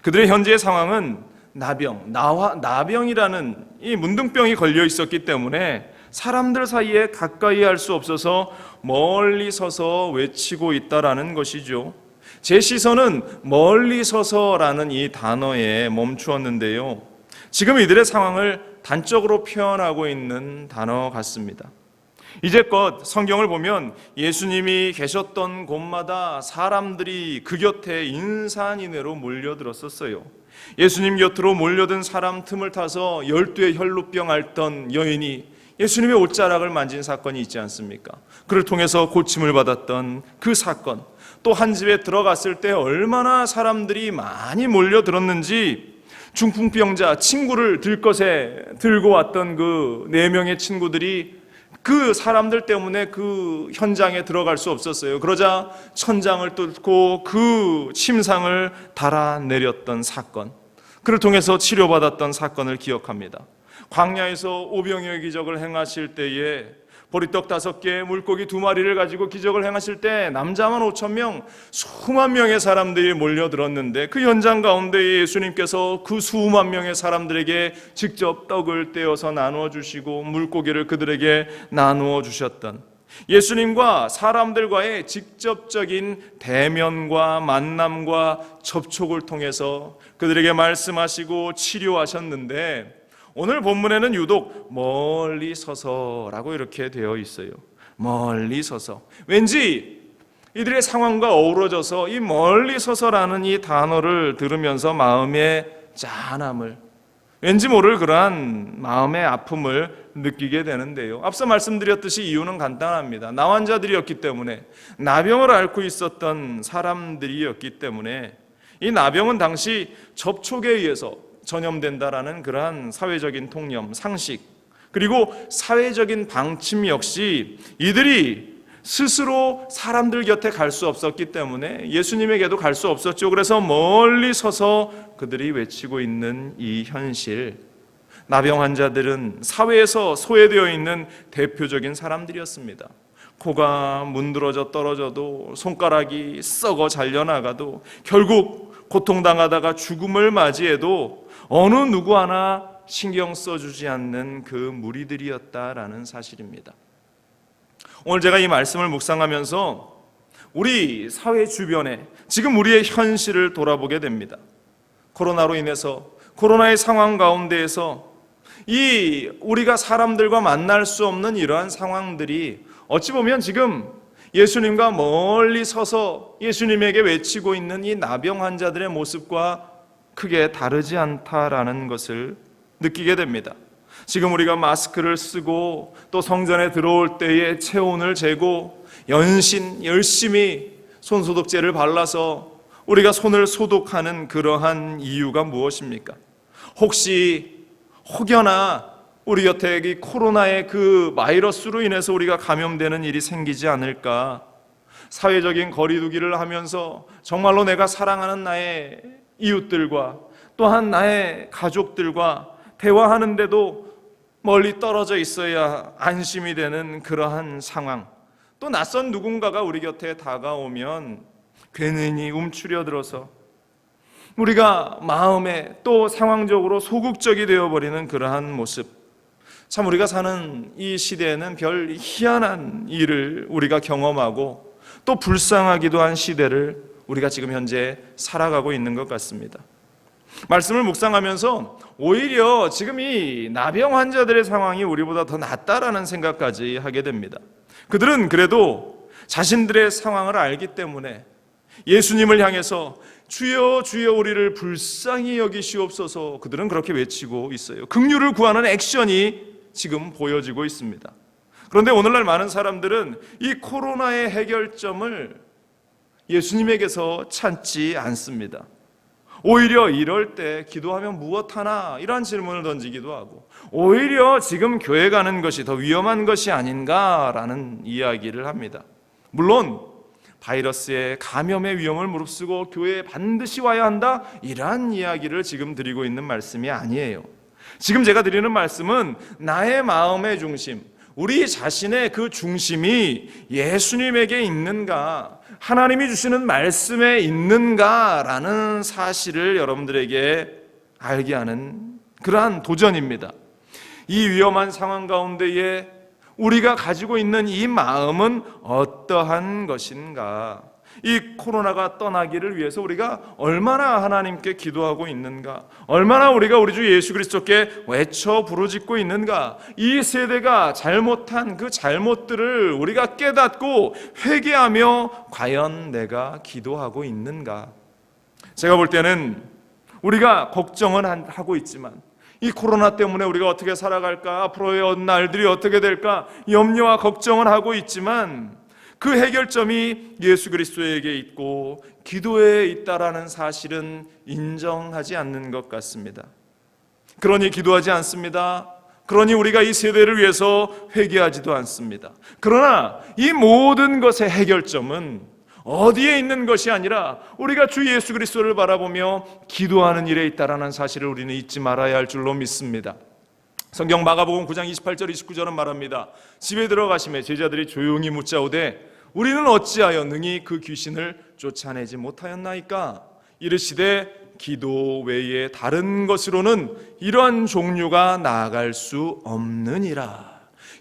그들의 현재의 상황은 나병이라는 이 문둥병이 걸려 있었기 때문에 사람들 사이에 가까이 할 수 없어서 멀리 서서 외치고 있다라는 것이죠. 제 시선은 멀리 서서라는 이 단어에 멈추었는데요, 지금 이들의 상황을 단적으로 표현하고 있는 단어 같습니다. 이제껏 성경을 보면 예수님이 계셨던 곳마다 사람들이 그 곁에 인산인해로 몰려들었었어요. 예수님 곁으로 몰려든 사람 틈을 타서 12의 혈루병 앓던 여인이 예수님의 옷자락을 만진 사건이 있지 않습니까? 그를 통해서 고침을 받았던 그 사건, 또 한 집에 들어갔을 때 얼마나 사람들이 많이 몰려들었는지 중풍병자 친구를 들것에 들고 왔던 그 4명의 친구들이 그 사람들 때문에 그 현장에 들어갈 수 없었어요. 그러자 천장을 뚫고 그 침상을 달아내렸던 사건, 그를 통해서 치료받았던 사건을 기억합니다. 광야에서 오병이어의 기적을 행하실 때에 보리떡 5개, 물고기 2마리를 가지고 기적을 행하실 때 남자만 5,000명, 수만 명의 사람들이 몰려들었는데 그 현장 가운데 예수님께서 그 수만 명의 사람들에게 직접 떡을 떼어서 나누어 주시고 물고기를 그들에게 나누어 주셨던 예수님과 사람들과의 직접적인 대면과 만남과 접촉을 통해서 그들에게 말씀하시고 치료하셨는데, 오늘 본문에는 유독 멀리 서서라고 이렇게 되어 있어요. 멀리 서서. 왠지 이들의 상황과 어우러져서 이 멀리 서서라는 이 단어를 들으면서 마음의 짠함을, 왠지 모를 그러한 마음의 아픔을 느끼게 되는데요, 앞서 말씀드렸듯이 이유는 간단합니다. 나환자들이었기 때문에, 나병을 앓고 있었던 사람들이었기 때문에, 이 나병은 당시 접촉에 의해서 전염된다라는 그러한 사회적인 통념, 상식, 그리고 사회적인 방침 역시 이들이 스스로 사람들 곁에 갈 수 없었기 때문에 예수님에게도 갈 수 없었죠. 그래서 멀리 서서 그들이 외치고 있는 이 현실, 나병 환자들은 사회에서 소외되어 있는 대표적인 사람들이었습니다. 코가 문드러져 떨어져도 손가락이 썩어 잘려나가도 결국 고통당하다가 죽음을 맞이해도 어느 누구 하나 신경 써주지 않는 그 무리들이었다라는 사실입니다. 오늘 제가 이 말씀을 묵상하면서 우리 사회 주변에 지금 우리의 현실을 돌아보게 됩니다. 코로나로 인해서 코로나의 상황 가운데에서 이 우리가 사람들과 만날 수 없는 이러한 상황들이 어찌 보면 지금 예수님과 멀리 서서 예수님에게 외치고 있는 이 나병 환자들의 모습과 크게 다르지 않다라는 것을 느끼게 됩니다. 지금 우리가 마스크를 쓰고 또 성전에 들어올 때의 체온을 재고 연신 열심히 손소독제를 발라서 우리가 손을 소독하는 그러한 이유가 무엇입니까? 혹시 혹여나 우리 곁에 이 코로나의 그 바이러스로 인해서 우리가 감염되는 일이 생기지 않을까? 사회적인 거리두기를 하면서 정말로 내가 사랑하는 나의 이웃들과 또한 나의 가족들과 대화하는데도 멀리 떨어져 있어야 안심이 되는 그러한 상황, 또 낯선 누군가가 우리 곁에 다가오면 괜히 움츠려들어서 우리가 마음에 또 상황적으로 소극적이 되어버리는 그러한 모습, 참 우리가 사는 이 시대에는 별 희한한 일을 우리가 경험하고 또 불쌍하기도 한 시대를 우리가 지금 현재 살아가고 있는 것 같습니다. 말씀을 묵상하면서 오히려 지금 이 나병 환자들의 상황이 우리보다 더 낫다라는 생각까지 하게 됩니다. 그들은 그래도 자신들의 상황을 알기 때문에 예수님을 향해서 주여 주여 우리를 불쌍히 여기시옵소서, 그들은 그렇게 외치고 있어요. 긍휼을 구하는 액션이 지금 보여지고 있습니다. 그런데 오늘날 많은 사람들은 이 코로나의 해결점을 예수님에게서 찾지 않습니다. 오히려 이럴 때 기도하면 무엇하나 이런 질문을 던지기도 하고, 오히려 지금 교회 가는 것이 더 위험한 것이 아닌가라는 이야기를 합니다. 물론 바이러스의 감염의 위험을 무릅쓰고 교회에 반드시 와야 한다, 이러한 이야기를 지금 드리고 있는 말씀이 아니에요. 지금 제가 드리는 말씀은 나의 마음의 중심, 우리 자신의 그 중심이 예수님에게 있는가, 하나님이 주시는 말씀에 있는가라는 사실을 여러분들에게 알게 하는 그러한 도전입니다. 이 위험한 상황 가운데에 우리가 가지고 있는 이 마음은 어떠한 것인가? 이 코로나가 떠나기를 위해서 우리가 얼마나 하나님께 기도하고 있는가? 얼마나 우리가 우리 주 예수 그리스도께 외쳐 부르짖고 있는가? 이 세대가 잘못한 그 잘못들을 우리가 깨닫고 회개하며 과연 내가 기도하고 있는가? 제가 볼 때는 우리가 걱정은 하고 있지만 이 코로나 때문에 우리가 어떻게 살아갈까? 앞으로의 날들이 어떻게 될까? 염려와 걱정은 하고 있지만 그 해결점이 예수 그리스도에게 있고 기도에 있다라는 사실은 인정하지 않는 것 같습니다. 그러니 기도하지 않습니다. 그러니 우리가 이 세대를 위해서 회개하지도 않습니다. 그러나 이 모든 것의 해결점은 어디에 있는 것이 아니라 우리가 주 예수 그리스도를 바라보며 기도하는 일에 있다라는 사실을 우리는 잊지 말아야 할 줄로 믿습니다. 성경 마가복음 9장 28절 29절은 말합니다. 집에 들어가시매 제자들이 조용히 묻자오되 우리는 어찌하여 능히 그 귀신을 쫓아내지 못하였나이까? 이르시되 기도 외에 다른 것으로는 이러한 종류가 나아갈 수 없느니라.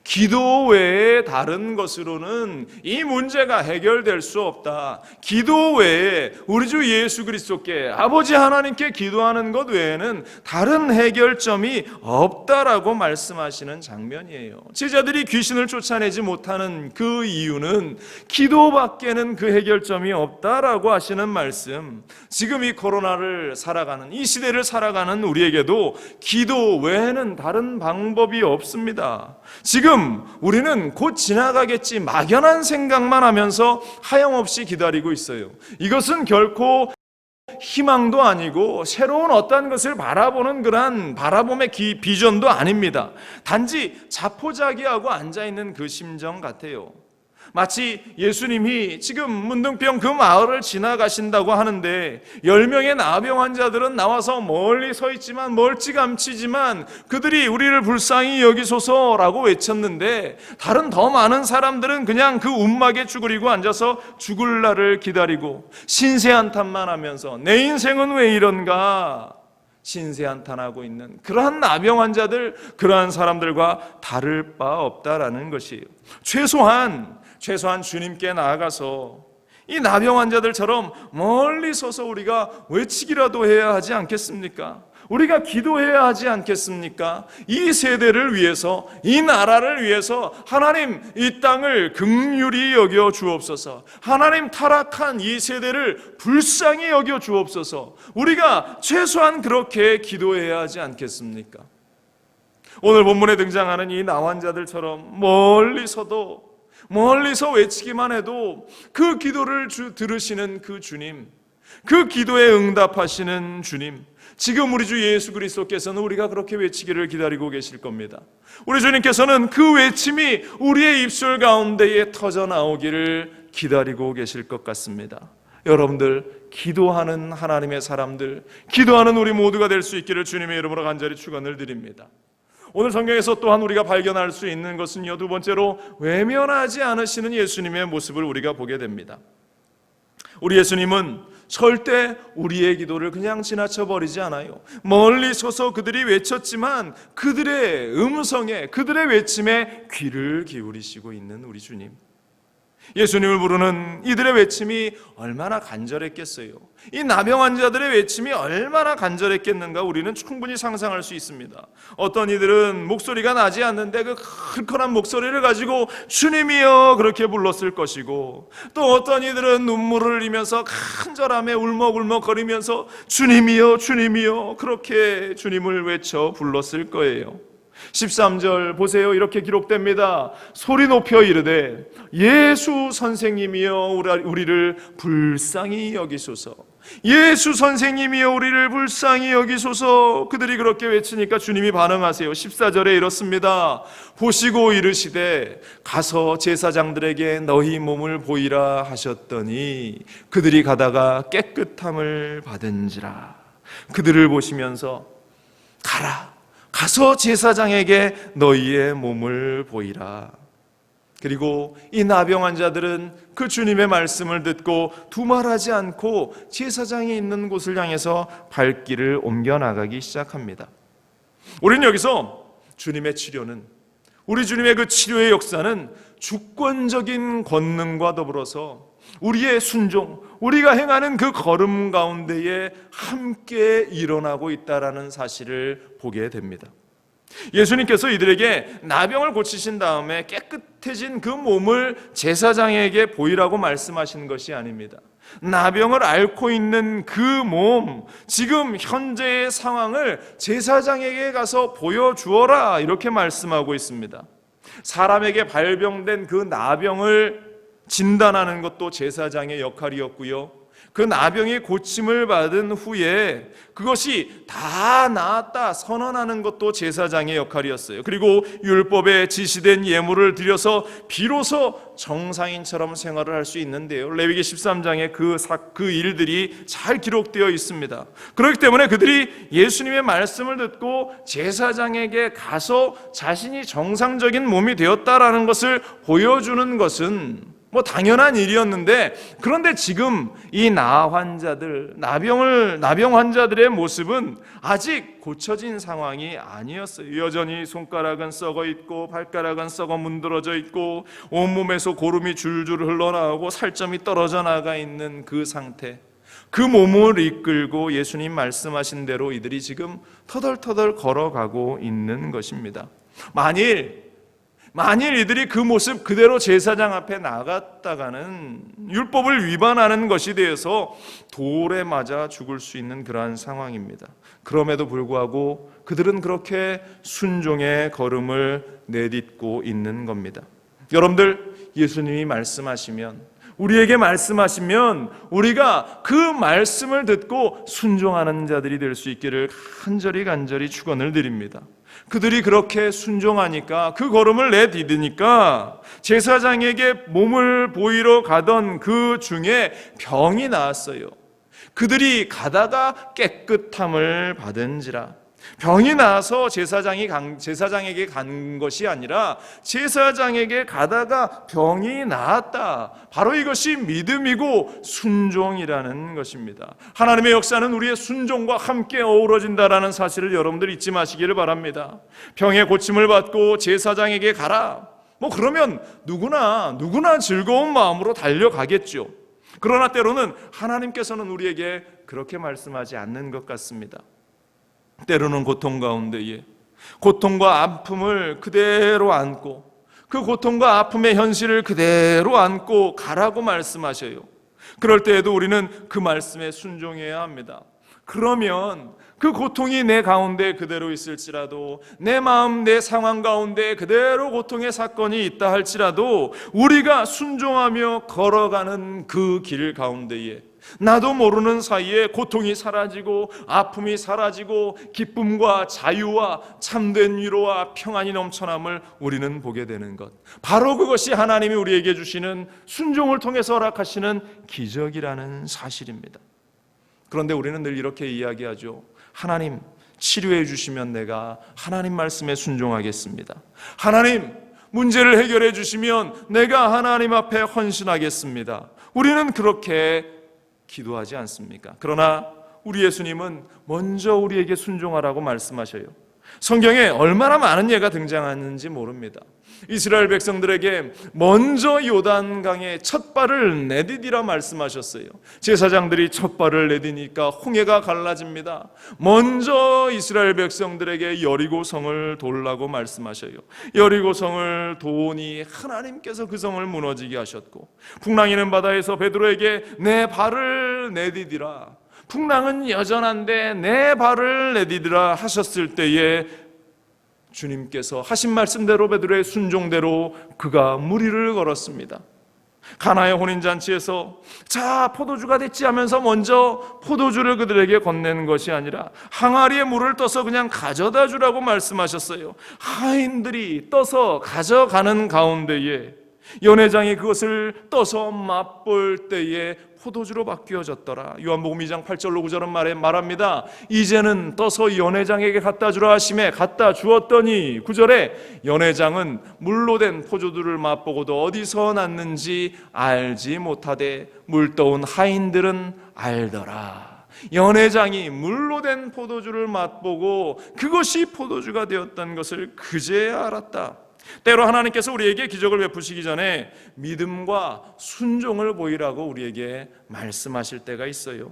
기도 외에 다른 것으로는 이 문제가 해결될 수 없다. 기도 외에 우리 주 예수 그리스도께 아버지 하나님께 기도하는 것 외에는 다른 해결점이 없다라고 말씀하시는 장면이에요. 제자들이 귀신을 쫓아내지 못하는 그 이유는 기도밖에는 그 해결점이 없다라고 하시는 말씀. 지금 이 코로나를 살아가는, 이 시대를 살아가는 우리에게도 기도 외에는 다른 방법이 없습니다. 지금 우리는 곧 지나가겠지 막연한 생각만 하면서 하염없이 기다리고 있어요. 이것은 결코 희망도 아니고 새로운 어떤 것을 바라보는 그러한 바라봄의 비전도 아닙니다. 단지 자포자기하고 앉아있는 그 심정 같아요. 마치 예수님이 지금 문둥병 그 마을을 지나가신다고 하는데 10명의 나병 환자들은 나와서 멀리 서 있지만 멀찌감치지만 그들이 우리를 불쌍히 여기소서라고 외쳤는데 다른 더 많은 사람들은 그냥 그 움막에 쭈그리고 앉아서 죽을 날을 기다리고 신세한탄만 하면서 내 인생은 왜 이런가 신세한탄하고 있는 그러한 나병 환자들, 그러한 사람들과 다를 바 없다라는 것이에요. 최소한 주님께 나아가서 이 나병 환자들처럼 멀리 서서 우리가 외치기라도 해야 하지 않겠습니까? 우리가 기도해야 하지 않겠습니까? 이 세대를 위해서, 이 나라를 위해서 하나님 이 땅을 긍휼히 여겨 주옵소서. 하나님 타락한 이 세대를 불쌍히 여겨 주옵소서. 우리가 최소한 그렇게 기도해야 하지 않겠습니까? 오늘 본문에 등장하는 이 나환자들처럼 멀리서 외치기만 해도 그 기도를 들으시는 그 주님, 그 기도에 응답하시는 주님, 지금 우리 주 예수 그리스도께서는 우리가 그렇게 외치기를 기다리고 계실 겁니다. 우리 주님께서는 그 외침이 우리의 입술 가운데에 터져 나오기를 기다리고 계실 것 같습니다. 여러분들, 기도하는 하나님의 사람들, 기도하는 우리 모두가 될 수 있기를 주님의 이름으로 간절히 축원을 드립니다. 오늘 성경에서 또한 우리가 발견할 수 있는 것은요, 두 번째로 외면하지 않으시는 예수님의 모습을 우리가 보게 됩니다. 우리 예수님은 절대 우리의 기도를 그냥 지나쳐 버리지 않아요. 멀리 서서 그들이 외쳤지만 그들의 음성에, 그들의 외침에 귀를 기울이시고 있는 우리 주님, 예수님을 부르는 이들의 외침이 얼마나 간절했겠어요. 이 나병 환자들의 외침이 얼마나 간절했겠는가 우리는 충분히 상상할 수 있습니다. 어떤 이들은 목소리가 나지 않는데 그 클컬한 목소리를 가지고 주님이여 그렇게 불렀을 것이고, 또 어떤 이들은 눈물을 흘리면서 간절함에 울먹울먹거리면서 주님이여 주님이여 그렇게 주님을 외쳐 불렀을 거예요. 13절 보세요. 이렇게 기록됩니다. 소리 높여 이르되 예수 선생님이여 우리를 불쌍히 여기소서. 예수 선생님이여 우리를 불쌍히 여기소서. 그들이 그렇게 외치니까 주님이 반응하세요. 14절에 이렇습니다. 보시고 이르시되 가서 제사장들에게 너희 몸을 보이라 하셨더니 그들이 가다가 깨끗함을 받은지라. 그들을 보시면서 가서 제사장에게 너희의 몸을 보이라. 그리고 이 나병 환자들은 그 주님의 말씀을 듣고 두말하지 않고 제사장이 있는 곳을 향해서 발길을 옮겨 나가기 시작합니다. 우리는 여기서 주님의 치료는, 우리 주님의 그 치료의 역사는 주권적인 권능과 더불어서 우리의 순종, 우리가 행하는 그 걸음 가운데에 함께 일어나고 있다라는 사실을 보게 됩니다. 예수님께서 이들에게 나병을 고치신 다음에 깨끗해진 그 몸을 제사장에게 보이라고 말씀하신 것이 아닙니다. 나병을 앓고 있는 그 몸, 지금 현재의 상황을 제사장에게 가서 보여주어라 이렇게 말씀하고 있습니다. 사람에게 발병된 그 나병을 진단하는 것도 제사장의 역할이었고요, 그 나병이 고침을 받은 후에 그것이 다 나았다 선언하는 것도 제사장의 역할이었어요. 그리고 율법에 지시된 예물을 드려서 비로소 정상인처럼 생활을 할 수 있는데요, 레위기 13장에 그 일들이 잘 기록되어 있습니다. 그렇기 때문에 그들이 예수님의 말씀을 듣고 제사장에게 가서 자신이 정상적인 몸이 되었다라는 것을 보여주는 것은 당연한 일이었는데, 그런데 지금 이 나병 환자들의 모습은 아직 고쳐진 상황이 아니었어요. 여전히 손가락은 썩어 있고 발가락은 썩어 문드러져 있고 온몸에서 고름이 줄줄 흘러나오고 살점이 떨어져 나가 있는 그 상태, 그 몸을 이끌고 예수님 말씀하신 대로 이들이 지금 터덜터덜 걸어가고 있는 것입니다. 만일 이들이 그 모습 그대로 제사장 앞에 나갔다가는 율법을 위반하는 것이 되어서 돌에 맞아 죽을 수 있는 그러한 상황입니다. 그럼에도 불구하고 그들은 그렇게 순종의 걸음을 내딛고 있는 겁니다. 여러분들, 예수님이 말씀하시면, 우리에게 말씀하시면 우리가 그 말씀을 듣고 순종하는 자들이 될 수 있기를 간절히 축원을 드립니다. 그들이 그렇게 순종하니까, 그 걸음을 내디디니까 제사장에게 몸을 보이러 가던 그 중에 병이 나았어요. 그들이 가다가 깨끗함을 받은지라. 병이 나서 제사장에게 간 것이 아니라 제사장에게 가다가 병이 나았다. 바로 이것이 믿음이고 순종이라는 것입니다. 하나님의 역사는 우리의 순종과 함께 어우러진다라는 사실을 여러분들 잊지 마시기를 바랍니다. 병의 고침을 받고 제사장에게 가라. 그러면 누구나 즐거운 마음으로 달려가겠죠. 그러나 때로는 하나님께서는 우리에게 그렇게 말씀하지 않는 것 같습니다. 때로는 고통 가운데에 고통과 아픔을 그대로 안고, 그 고통과 아픔의 현실을 그대로 안고 가라고 말씀하셔요. 그럴 때에도 우리는 그 말씀에 순종해야 합니다. 그러면 그 고통이 내 가운데 그대로 있을지라도, 내 마음, 내 상황 가운데 그대로 고통의 사건이 있다 할지라도 우리가 순종하며 걸어가는 그 길 가운데에 나도 모르는 사이에 고통이 사라지고 아픔이 사라지고 기쁨과 자유와 참된 위로와 평안이 넘쳐남을 우리는 보게 되는 것, 바로 그것이 하나님이 우리에게 주시는 순종을 통해서 허락하시는 기적이라는 사실입니다. 그런데 우리는 늘 이렇게 이야기하죠. 하나님, 치료해 주시면 내가 하나님 말씀에 순종하겠습니다. 하나님, 문제를 해결해 주시면 내가 하나님 앞에 헌신하겠습니다. 우리는 그렇게 기도하지 않습니까? 그러나 우리 예수님은 먼저 우리에게 순종하라고 말씀하셔요. 성경에 얼마나 많은 예가 등장하는지 모릅니다. 이스라엘 백성들에게 먼저 요단강에 첫 발을 내디디라 말씀하셨어요. 제사장들이 첫 발을 내디니까 홍해가 갈라집니다. 먼저 이스라엘 백성들에게 여리고성을 돌라고 말씀하셔요. 여리고성을 도니 하나님께서 그 성을 무너지게 하셨고, 풍랑이는 바다에서 베드로에게 내 발을 내디디라, 풍랑은 여전한데 내 발을 내디디라 하셨을 때에 주님께서 하신 말씀대로 베드로의 순종대로 그가 무리를 걸었습니다. 가나의 혼인잔치에서 자 포도주가 됐지 하면서 먼저 포도주를 그들에게 건네는 것이 아니라 항아리에 물을 떠서 그냥 가져다 주라고 말씀하셨어요. 하인들이 떠서 가져가는 가운데에 연회장이 그것을 떠서 맛볼 때에 포도주로 바뀌어졌더라. 요한복음 2장 8절로 9절은 말합니다. 이제는 떠서 연회장에게 갖다 주라 하심에 갖다 주었더니 9절에 연회장은 물로 된 포도주를 맛보고도 어디서 났는지 알지 못하되 물떠온 하인들은 알더라. 연회장이 물로 된 포도주를 맛보고 그것이 포도주가 되었다는 것을 그제야 알았다. 때로 하나님께서 우리에게 기적을 베푸시기 전에 믿음과 순종을 보이라고 우리에게 말씀하실 때가 있어요.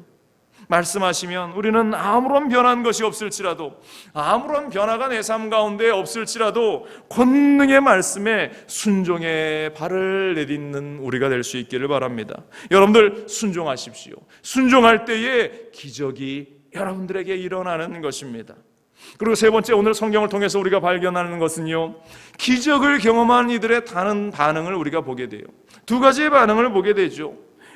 말씀하시면 우리는 아무런 변한 것이 없을지라도, 아무런 변화가 내 삶 가운데 없을지라도 권능의 말씀에 순종의 발을 내딛는 우리가 될 수 있기를 바랍니다. 여러분들 순종하십시오. 순종할 때에 기적이 여러분들에게 일어나는 것입니다. 그리고 세 번째, 오늘 성경을 통해서 우리가 발견하는 것은요, 기적을 경험한 이들의 다른 반응을 우리가 보게 돼요. 두 가지의 반응을 보게 되죠.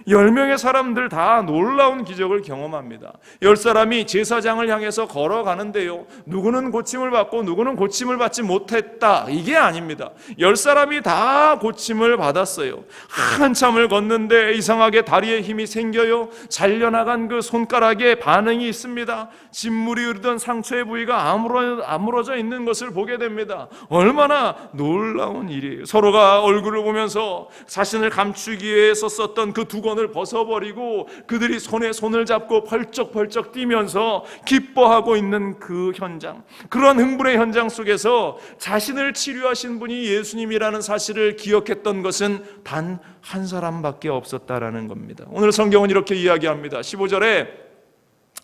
10명의 사람들 다 놀라운 기적을 경험합니다. 10사람이 제사장을 향해서 걸어가는데요, 누구는 고침을 받고 누구는 고침을 받지 못했다, 이게 아닙니다. 10사람이 다 고침을 받았어요. 한참을 걷는데 이상하게 다리에 힘이 생겨요. 잘려나간 그 손가락에 반응이 있습니다. 진물이 흐르던 상처의 부위가 아물어져 있는 것을 보게 됩니다. 얼마나 놀라운 일이에요. 서로가 얼굴을 보면서 자신을 감추기 위해서 썼던 그 두건을 벗어버리고 그들이 손에 손을 잡고 벌쩍벌쩍 뛰면서 기뻐하고 있는 그 현장, 그런 흥분의 현장 속에서 자신을 치료하신 분이 예수님이라는 사실을 기억했던 것은 단 한 사람밖에 없었다라는 겁니다. 오늘 성경은 이렇게 이야기합니다. 15절에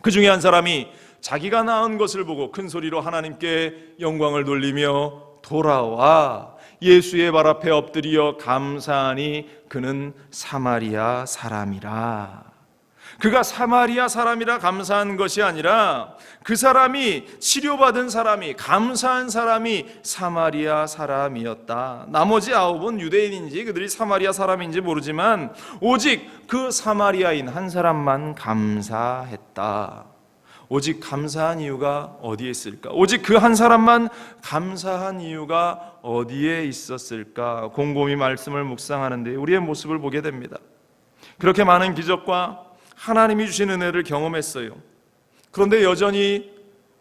그 중에 한 사람이 자기가 낳은 것을 보고 큰 소리로 하나님께 영광을 돌리며 돌아와 예수의 발 앞에 엎드려 감사하니 그는 사마리아 사람이라. 그가 사마리아 사람이라 감사한 것이 아니라 그 사람이 치료받은 사람이, 감사한 사람이 사마리아 사람이었다. 나머지 9은 유대인인지 그들이 사마리아 사람인지 모르지만 오직 그 사마리아인 한 사람만 감사했다. 오직 감사한 이유가 어디에 있을까? 오직 그 한 사람만 감사한 이유가 어디에 있었을까? 곰곰이 말씀을 묵상하는데 우리의 모습을 보게 됩니다. 그렇게 많은 기적과 하나님이 주신 은혜를 경험했어요. 그런데 여전히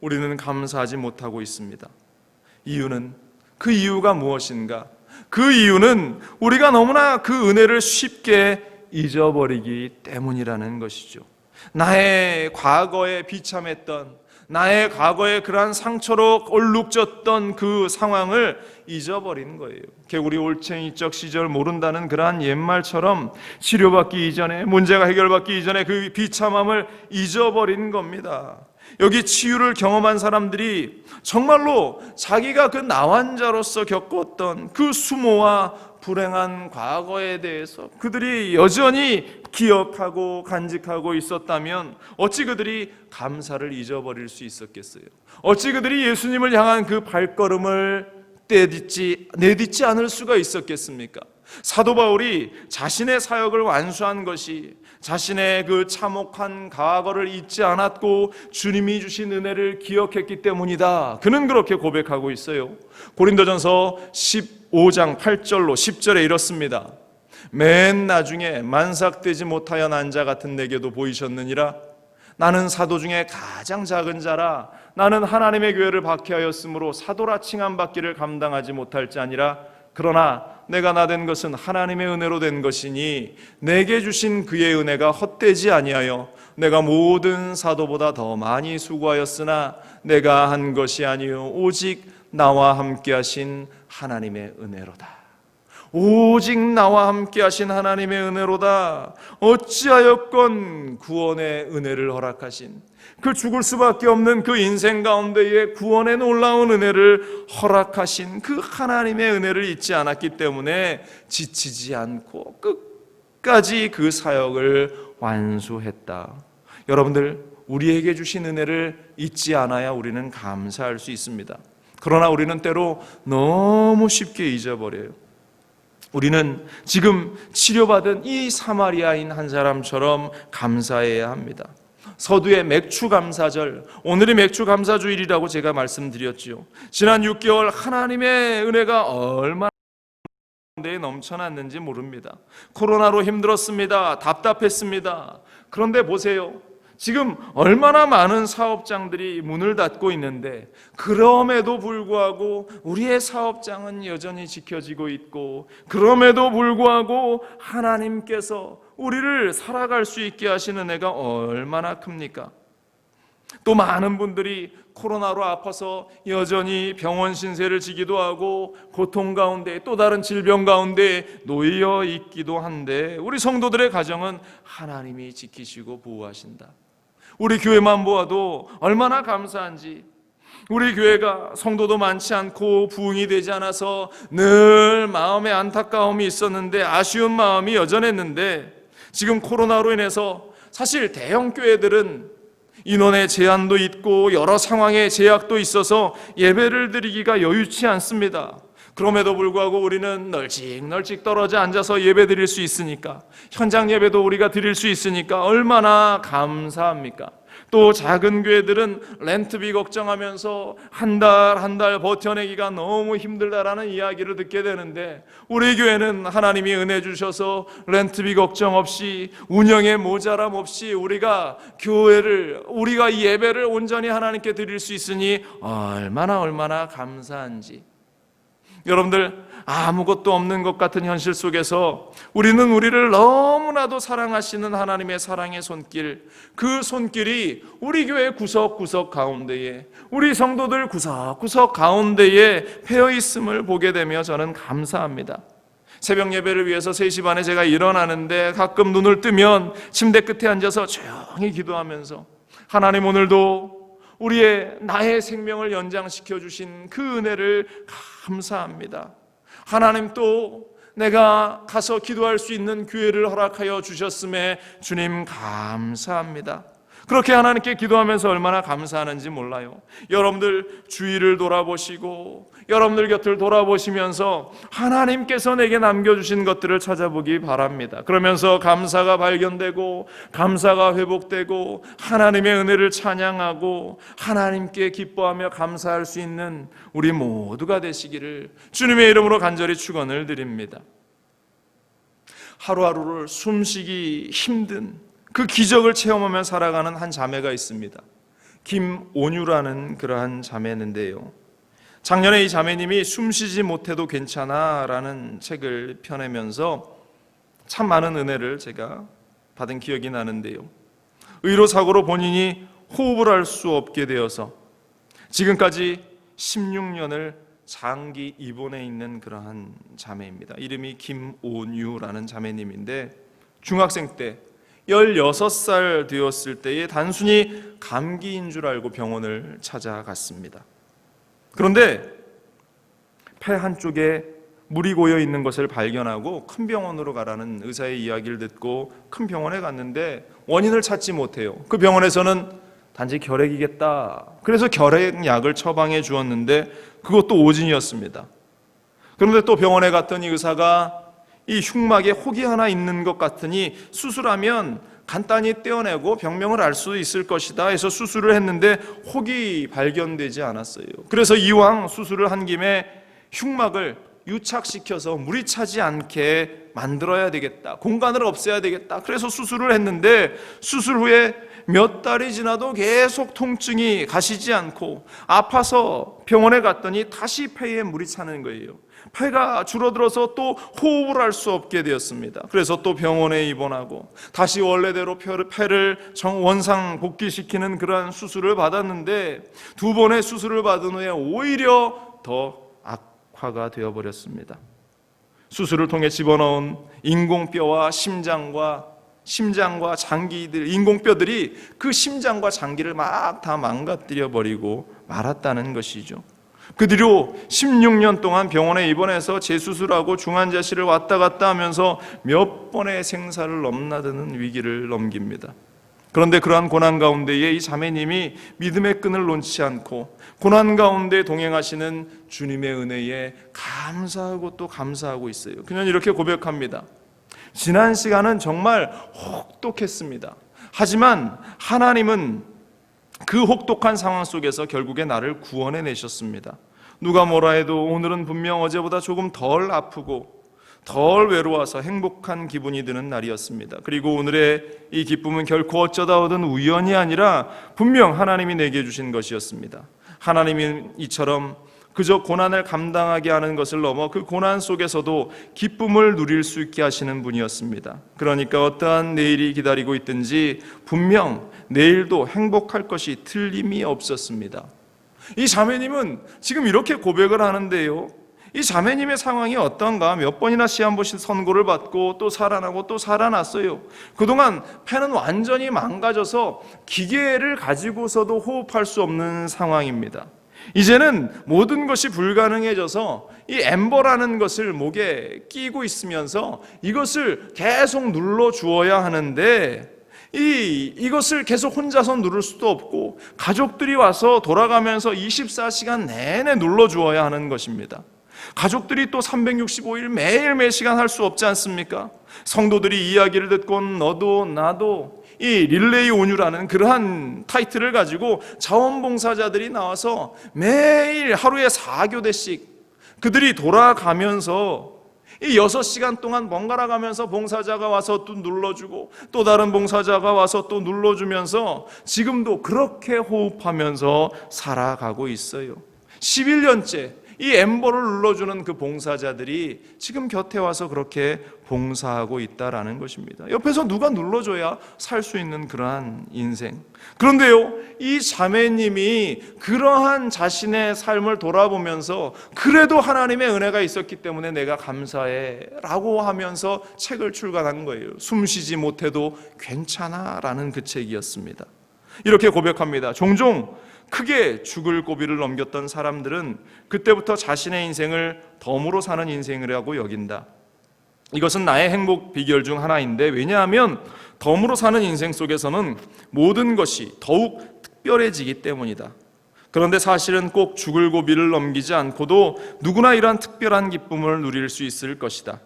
우리는 감사하지 못하고 있습니다. 그 이유가 무엇인가? 그 이유는 우리가 너무나 그 은혜를 쉽게 잊어버리기 때문이라는 것이죠. 나의 과거에 비참했던, 나의 과거에 그러한 상처로 얼룩졌던 그 상황을 잊어버린 거예요. 개구리 올챙이적 시절 모른다는 그러한 옛말처럼 치료받기 이전에, 문제가 해결받기 이전에 그 비참함을 잊어버린 겁니다. 여기 치유를 경험한 사람들이 정말로 자기가 그 나환자로서 겪었던 그 수모와 불행한 과거에 대해서 그들이 여전히 기억하고 간직하고 있었다면 어찌 그들이 감사를 잊어버릴 수 있었겠어요? 어찌 그들이 예수님을 향한 그 발걸음을 내딛지 않을 수가 있었겠습니까? 사도 바울이 자신의 사역을 완수한 것이 자신의 그 참혹한 과거를 잊지 않았고 주님이 주신 은혜를 기억했기 때문이다. 그는 그렇게 고백하고 있어요. 고린도전서 15장 8절로 10절에 이렇습니다. 맨 나중에 만삭되지 못하여 난 자 같은 내게도 보이셨느니라. 나는 사도 중에 가장 작은 자라. 나는 하나님의 교회를 박해하였으므로 사도라 칭함 받기를 감당하지 못할지 아니라 그러나 내가 나된 것은 하나님의 은혜로 된 것이니 내게 주신 그의 은혜가 헛되지 아니하여 내가 모든 사도보다 더 많이 수고하였으나 내가 한 것이 아니요 오직 나와 함께 하신 하나님의 은혜로다. 오직 나와 함께 하신 하나님의 은혜로다. 어찌하였건 구원의 은혜를 허락하신, 그 죽을 수밖에 없는 그 인생 가운데에 구원의 놀라운 은혜를 허락하신 그 하나님의 은혜를 잊지 않았기 때문에 지치지 않고 끝까지 그 사역을 완수했다. 여러분들, 우리에게 주신 은혜를 잊지 않아야 우리는 감사할 수 있습니다. 그러나 우리는 때로 너무 쉽게 잊어버려요. 우리는 지금 치료받은 이 사마리아인 한 사람처럼 감사해야 합니다. 서두의 맥추감사절, 오늘이 맥추감사주일이라고 제가 말씀드렸죠. 지난 6개월 하나님의 은혜가 얼마나 넘쳐났는지 모릅니다. 코로나로 힘들었습니다. 답답했습니다. 그런데 보세요. 지금 얼마나 많은 사업장들이 문을 닫고 있는데 그럼에도 불구하고 우리의 사업장은 여전히 지켜지고 있고, 그럼에도 불구하고 하나님께서 우리를 살아갈 수 있게 하시는 은혜가 얼마나 큽니까? 또 많은 분들이 코로나로 아파서 여전히 병원 신세를 지기도 하고 고통 가운데 또 다른 질병 가운데 놓여 있기도 한데 우리 성도들의 가정은 하나님이 지키시고 보호하신다. 우리 교회만 보아도 얼마나 감사한지. 우리 교회가 성도도 많지 않고 부흥이 되지 않아서 늘 마음에 안타까움이 있었는데, 아쉬운 마음이 여전했는데, 지금 코로나로 인해서 사실 대형 교회들은 인원의 제한도 있고 여러 상황의 제약도 있어서 예배를 드리기가 여유치 않습니다. 그럼에도 불구하고 우리는 널찍널찍 떨어져 앉아서 예배 드릴 수 있으니까, 현장 예배도 우리가 드릴 수 있으니까 얼마나 감사합니까? 또 작은 교회들은 렌트비 걱정하면서 한 달 버텨내기가 너무 힘들다라는 이야기를 듣게 되는데, 우리 교회는 하나님이 은혜 주셔서 렌트비 걱정 없이, 운영에 모자람 없이 우리가 이 예배를 온전히 하나님께 드릴 수 있으니 얼마나 감사한지. 여러분들, 아무것도 없는 것 같은 현실 속에서 우리는 우리를 너무나도 사랑하시는 하나님의 사랑의 손길, 그 손길이 우리 교회 구석구석 가운데에, 우리 성도들 구석구석 가운데에 패여 있음을 보게 되며 저는 감사합니다. 새벽 예배를 위해서 3시 반에 제가 일어나는데 가끔 눈을 뜨면 침대 끝에 앉아서 조용히 기도하면서, 하나님 오늘도 나의 생명을 연장시켜 주신 그 은혜를 감사합니다. 하나님, 또 내가 가서 기도할 수 있는 기회를 허락하여 주셨음에 주님 감사합니다. 그렇게 하나님께 기도하면서 얼마나 감사하는지 몰라요. 여러분들 주위를 돌아보시고 여러분들 곁을 돌아보시면서 하나님께서 내게 남겨주신 것들을 찾아보기 바랍니다. 그러면서 감사가 발견되고 감사가 회복되고 하나님의 은혜를 찬양하고 하나님께 기뻐하며 감사할 수 있는 우리 모두가 되시기를 주님의 이름으로 간절히 축원을 드립니다. 하루하루를 숨쉬기 힘든 그 기적을 체험하며 살아가는 한 자매가 있습니다. 김온유라는 그러한 자매인데요, 작년에 이 자매님이 숨쉬지 못해도 괜찮아 라는 책을 펴내면서 참 많은 은혜를 제가 받은 기억이 나는데요, 의로사고로 본인이 호흡을 할 수 없게 되어서 지금까지 16년을 장기 입원해 있는 그러한 자매입니다. 이름이 김온유라는 자매님인데 중학생 때 16살 되었을 때에 단순히 감기인 줄 알고 병원을 찾아갔습니다. 그런데 폐 한쪽에 물이 고여 있는 것을 발견하고 큰 병원으로 가라는 의사의 이야기를 듣고 큰 병원에 갔는데 원인을 찾지 못해요. 그 병원에서는 단지 결핵이겠다, 그래서 결핵약을 처방해 주었는데 그것도 오진이었습니다. 그런데 또 병원에 갔더니 의사가 이 흉막에 혹이 하나 있는 것 같으니 수술하면 간단히 떼어내고 병명을 알 수 있을 것이다 해서 수술을 했는데 혹이 발견되지 않았어요. 그래서 이왕 수술을 한 김에 흉막을 유착시켜서 물이 차지 않게 만들어야 되겠다, 공간을 없애야 되겠다, 그래서 수술을 했는데 수술 후에 몇 달이 지나도 계속 통증이 가시지 않고 아파서 병원에 갔더니 다시 폐에 물이 차는 거예요. 폐가 줄어들어서 또 호흡을 할 수 없게 되었습니다. 그래서 또 병원에 입원하고 다시 원래대로 폐를 원상 복귀시키는 그러한 수술을 받았는데 두 번의 수술을 받은 후에 오히려 더 악화가 되어버렸습니다. 수술을 통해 집어넣은 인공뼈와 심장과 장기들, 인공뼈들이 그 심장과 장기를 막 다 망가뜨려 버리고 말았다는 것이죠. 그 뒤로 16년 동안 병원에 입원해서 재수술하고 중환자실을 왔다 갔다 하면서 몇 번의 생사를 넘나드는 위기를 넘깁니다. 그런데 그러한 고난 가운데에 이 자매님이 믿음의 끈을 놓지 않고 고난 가운데 동행하시는 주님의 은혜에 감사하고 또 감사하고 있어요. 그녀는 이렇게 고백합니다. 지난 시간은 정말 혹독했습니다. 하지만 하나님은 그 혹독한 상황 속에서 결국에 나를 구원해 내셨습니다. 누가 뭐라 해도 오늘은 분명 어제보다 조금 덜 아프고 덜 외로워서 행복한 기분이 드는 날이었습니다. 그리고 오늘의 이 기쁨은 결코 어쩌다 얻은 우연이 아니라 분명 하나님이 내게 주신 것이었습니다. 하나님이 이처럼 그저 고난을 감당하게 하는 것을 넘어 그 고난 속에서도 기쁨을 누릴 수 있게 하시는 분이었습니다. 그러니까 어떠한 내일이 기다리고 있든지 분명 내일도 행복할 것이 틀림이 없었습니다. 이 자매님은 지금 이렇게 고백을 하는데요, 이 자매님의 상황이 어떤가, 몇 번이나 시한부시 선고를 받고 또 살아나고 또 살아났어요. 그동안 폐는 완전히 망가져서 기계를 가지고서도 호흡할 수 없는 상황입니다. 이제는 모든 것이 불가능해져서 이 엠버라는 것을 목에 끼고 있으면서 이것을 계속 눌러 주어야 하는데 이것을 계속 혼자서 누를 수도 없고 가족들이 와서 돌아가면서 24시간 내내 눌러 주어야 하는 것입니다. 가족들이 또 365일 매일 매시간 할 수 없지 않습니까? 성도들이 이야기를 듣고 너도 나도 이 릴레이 온유라는 그러한 타이틀을 가지고 자원봉사자들이 나와서 매일 하루에 4교대씩 그들이 돌아가면서 이 6시간 동안 번갈아 가면서 봉사자가 와서 또 눌러주고 또 다른 봉사자가 와서 또 눌러주면서 지금도 그렇게 호흡하면서 살아가고 있어요. 11년째 이 엠버를 눌러주는 그 봉사자들이 지금 곁에 와서 그렇게 봉사하고 있다라는 것입니다. 옆에서 누가 눌러줘야 살 수 있는 그러한 인생. 그런데요, 이 자매님이 그러한 자신의 삶을 돌아보면서 그래도 하나님의 은혜가 있었기 때문에 내가 감사해 라고 하면서 책을 출간한 거예요. 숨쉬지 못해도 괜찮아 라는 그 책이었습니다. 이렇게 고백합니다. 종종 크게 죽을 고비를 넘겼던 사람들은 그때부터 자신의 인생을 덤으로 사는 인생이라고 여긴다. 이것은 나의 행복 비결 중 하나인데 왜냐하면 덤으로 사는 인생 속에서는 모든 것이 더욱 특별해지기 때문이다. 그런데 사실은 꼭 죽을 고비를 넘기지 않고도 누구나 이러한 특별한 기쁨을 누릴 수 있을 것이다.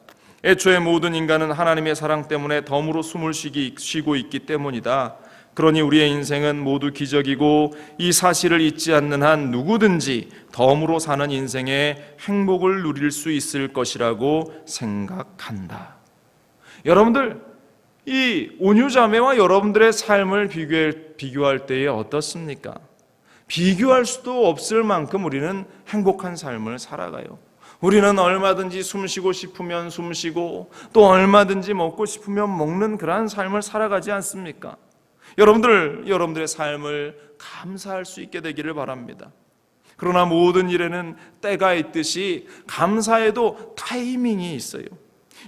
애초에 모든 인간은 하나님의 사랑 때문에 덤으로 숨을 쉬고 있기 때문이다. 그러니 우리의 인생은 모두 기적이고 이 사실을 잊지 않는 한 누구든지 덤으로 사는 인생의 행복을 누릴 수 있을 것이라고 생각한다. 여러분들, 이 온유자매와 여러분들의 삶을 비교할 때에 어떻습니까? 비교할 수도 없을 만큼 우리는 행복한 삶을 살아가요. 우리는 얼마든지 숨쉬고 싶으면 숨쉬고 또 얼마든지 먹고 싶으면 먹는 그러한 삶을 살아가지 않습니까? 여러분들의 삶을 감사할 수 있게 되기를 바랍니다. 그러나 모든 일에는 때가 있듯이 감사에도 타이밍이 있어요.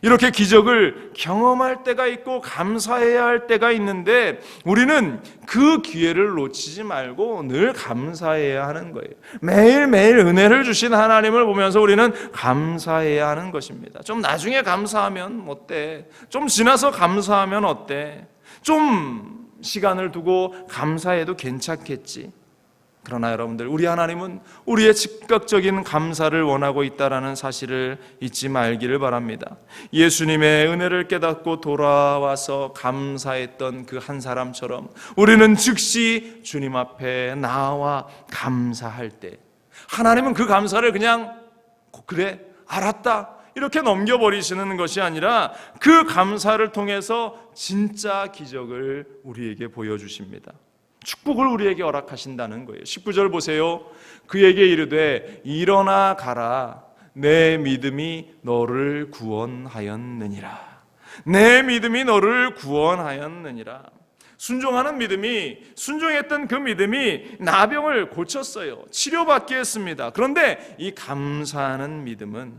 이렇게 기적을 경험할 때가 있고 감사해야 할 때가 있는데 우리는 그 기회를 놓치지 말고 늘 감사해야 하는 거예요. 매일매일 은혜를 주신 하나님을 보면서 우리는 감사해야 하는 것입니다. 좀 나중에 감사하면 어때? 좀 지나서 감사하면 어때? 좀 시간을 두고 감사해도 괜찮겠지. 그러나 여러분들, 우리 하나님은 우리의 즉각적인 감사를 원하고 있다는 사실을 잊지 말기를 바랍니다. 예수님의 은혜를 깨닫고 돌아와서 감사했던 그 한 사람처럼 우리는 즉시 주님 앞에 나와 감사할 때 하나님은 그 감사를 그냥 그래 알았다 이렇게 넘겨버리시는 것이 아니라 그 감사를 통해서 진짜 기적을 우리에게 보여주십니다. 축복을 우리에게 허락하신다는 거예요. 19절 보세요. 그에게 이르되 일어나 가라. 내 믿음이 너를 구원하였느니라. 내 믿음이 너를 구원하였느니라. 순종하는 믿음이, 순종했던 그 믿음이 나병을 고쳤어요. 치료받게 했습니다. 그런데 이 감사하는 믿음은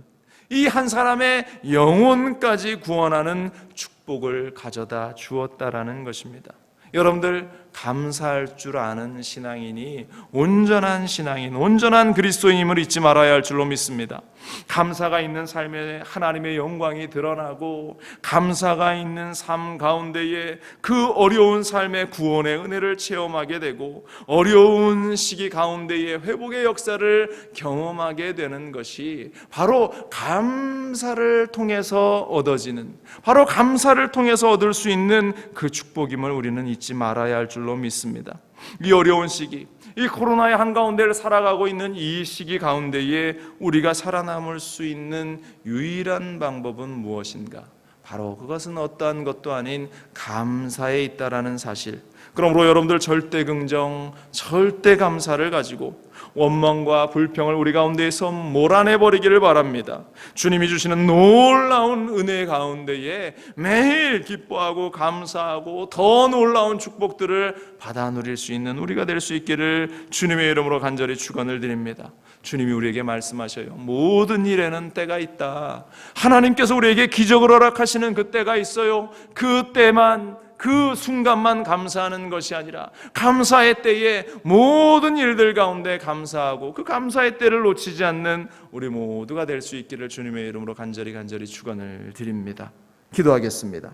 이 한 사람의 영혼까지 구원하는 축복을 가져다 주었다라는 것입니다. 여러분들, 감사할 줄 아는 신앙인이 온전한 신앙인, 온전한 그리스도인임을 잊지 말아야 할 줄로 믿습니다. 감사가 있는 삶에 하나님의 영광이 드러나고 감사가 있는 삶 가운데에 그 어려운 삶의 구원의 은혜를 체험하게 되고 어려운 시기 가운데에 회복의 역사를 경험하게 되는 것이 바로 감사를 통해서 얻어지는, 바로 감사를 통해서 얻을 수 있는 그 축복임을 우리는 잊지 말아야 할 줄로 믿습니다. 이 어려운 시기, 이 코로나의 한가운데를 살아가고 있는 이 시기 가운데에 우리가 살아남을 수 있는 유일한 방법은 무엇인가? 바로 그것은 어떠한 것도 아닌 감사에 있다라는 사실. 그러므로 여러분들 절대 긍정, 절대 감사를 가지고 원망과 불평을 우리 가운데에서 몰아내버리기를 바랍니다. 주님이 주시는 놀라운 은혜 가운데에 매일 기뻐하고 감사하고 더 놀라운 축복들을 받아 누릴 수 있는 우리가 될 수 있기를 주님의 이름으로 간절히 축원을 드립니다. 주님이 우리에게 말씀하셔요. 모든 일에는 때가 있다. 하나님께서 우리에게 기적을 허락하시는 그 때가 있어요. 그 때만, 그 순간만 감사하는 것이 아니라 감사의 때에 모든 일들 가운데 감사하고 그 감사의 때를 놓치지 않는 우리 모두가 될 수 있기를 주님의 이름으로 간절히 축원을 드립니다. 기도하겠습니다.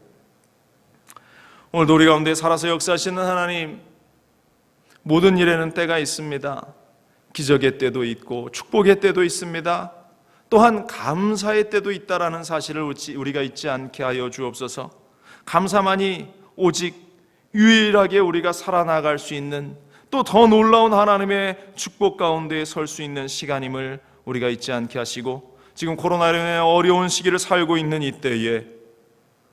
오늘도 우리 가운데 살아서 역사하시는 하나님, 모든 일에는 때가 있습니다. 기적의 때도 있고 축복의 때도 있습니다. 또한 감사의 때도 있다라는 사실을 우리가 잊지 않게 하여 주옵소서. 감사만이 오직 유일하게 우리가 살아나갈 수 있는, 또 더 놀라운 하나님의 축복 가운데 설 수 있는 시간임을 우리가 잊지 않게 하시고, 지금 코로나로 인해 어려운 시기를 살고 있는 이때에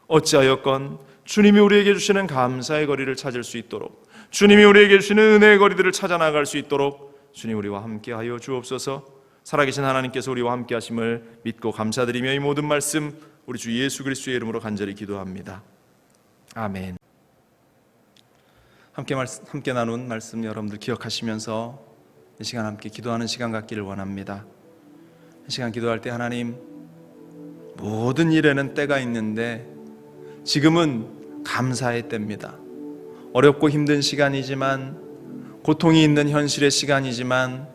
어찌하여건 주님이 우리에게 주시는 감사의 거리를 찾을 수 있도록, 주님이 우리에게 주시는 은혜의 거리들을 찾아 나갈 수 있도록 주님 우리와 함께 하여 주옵소서. 살아계신 하나님께서 우리와 함께 하심을 믿고 감사드리며 이 모든 말씀 우리 주 예수 그리스도의 이름으로 간절히 기도합니다. 아멘. 함께 나눈 말씀 여러분들 기억하시면서 이 시간 함께 기도하는 시간 갖기를 원합니다. 이 시간 기도할 때 하나님, 모든 일에는 때가 있는데 지금은 감사의 때입니다. 어렵고 힘든 시간이지만, 고통이 있는 현실의 시간이지만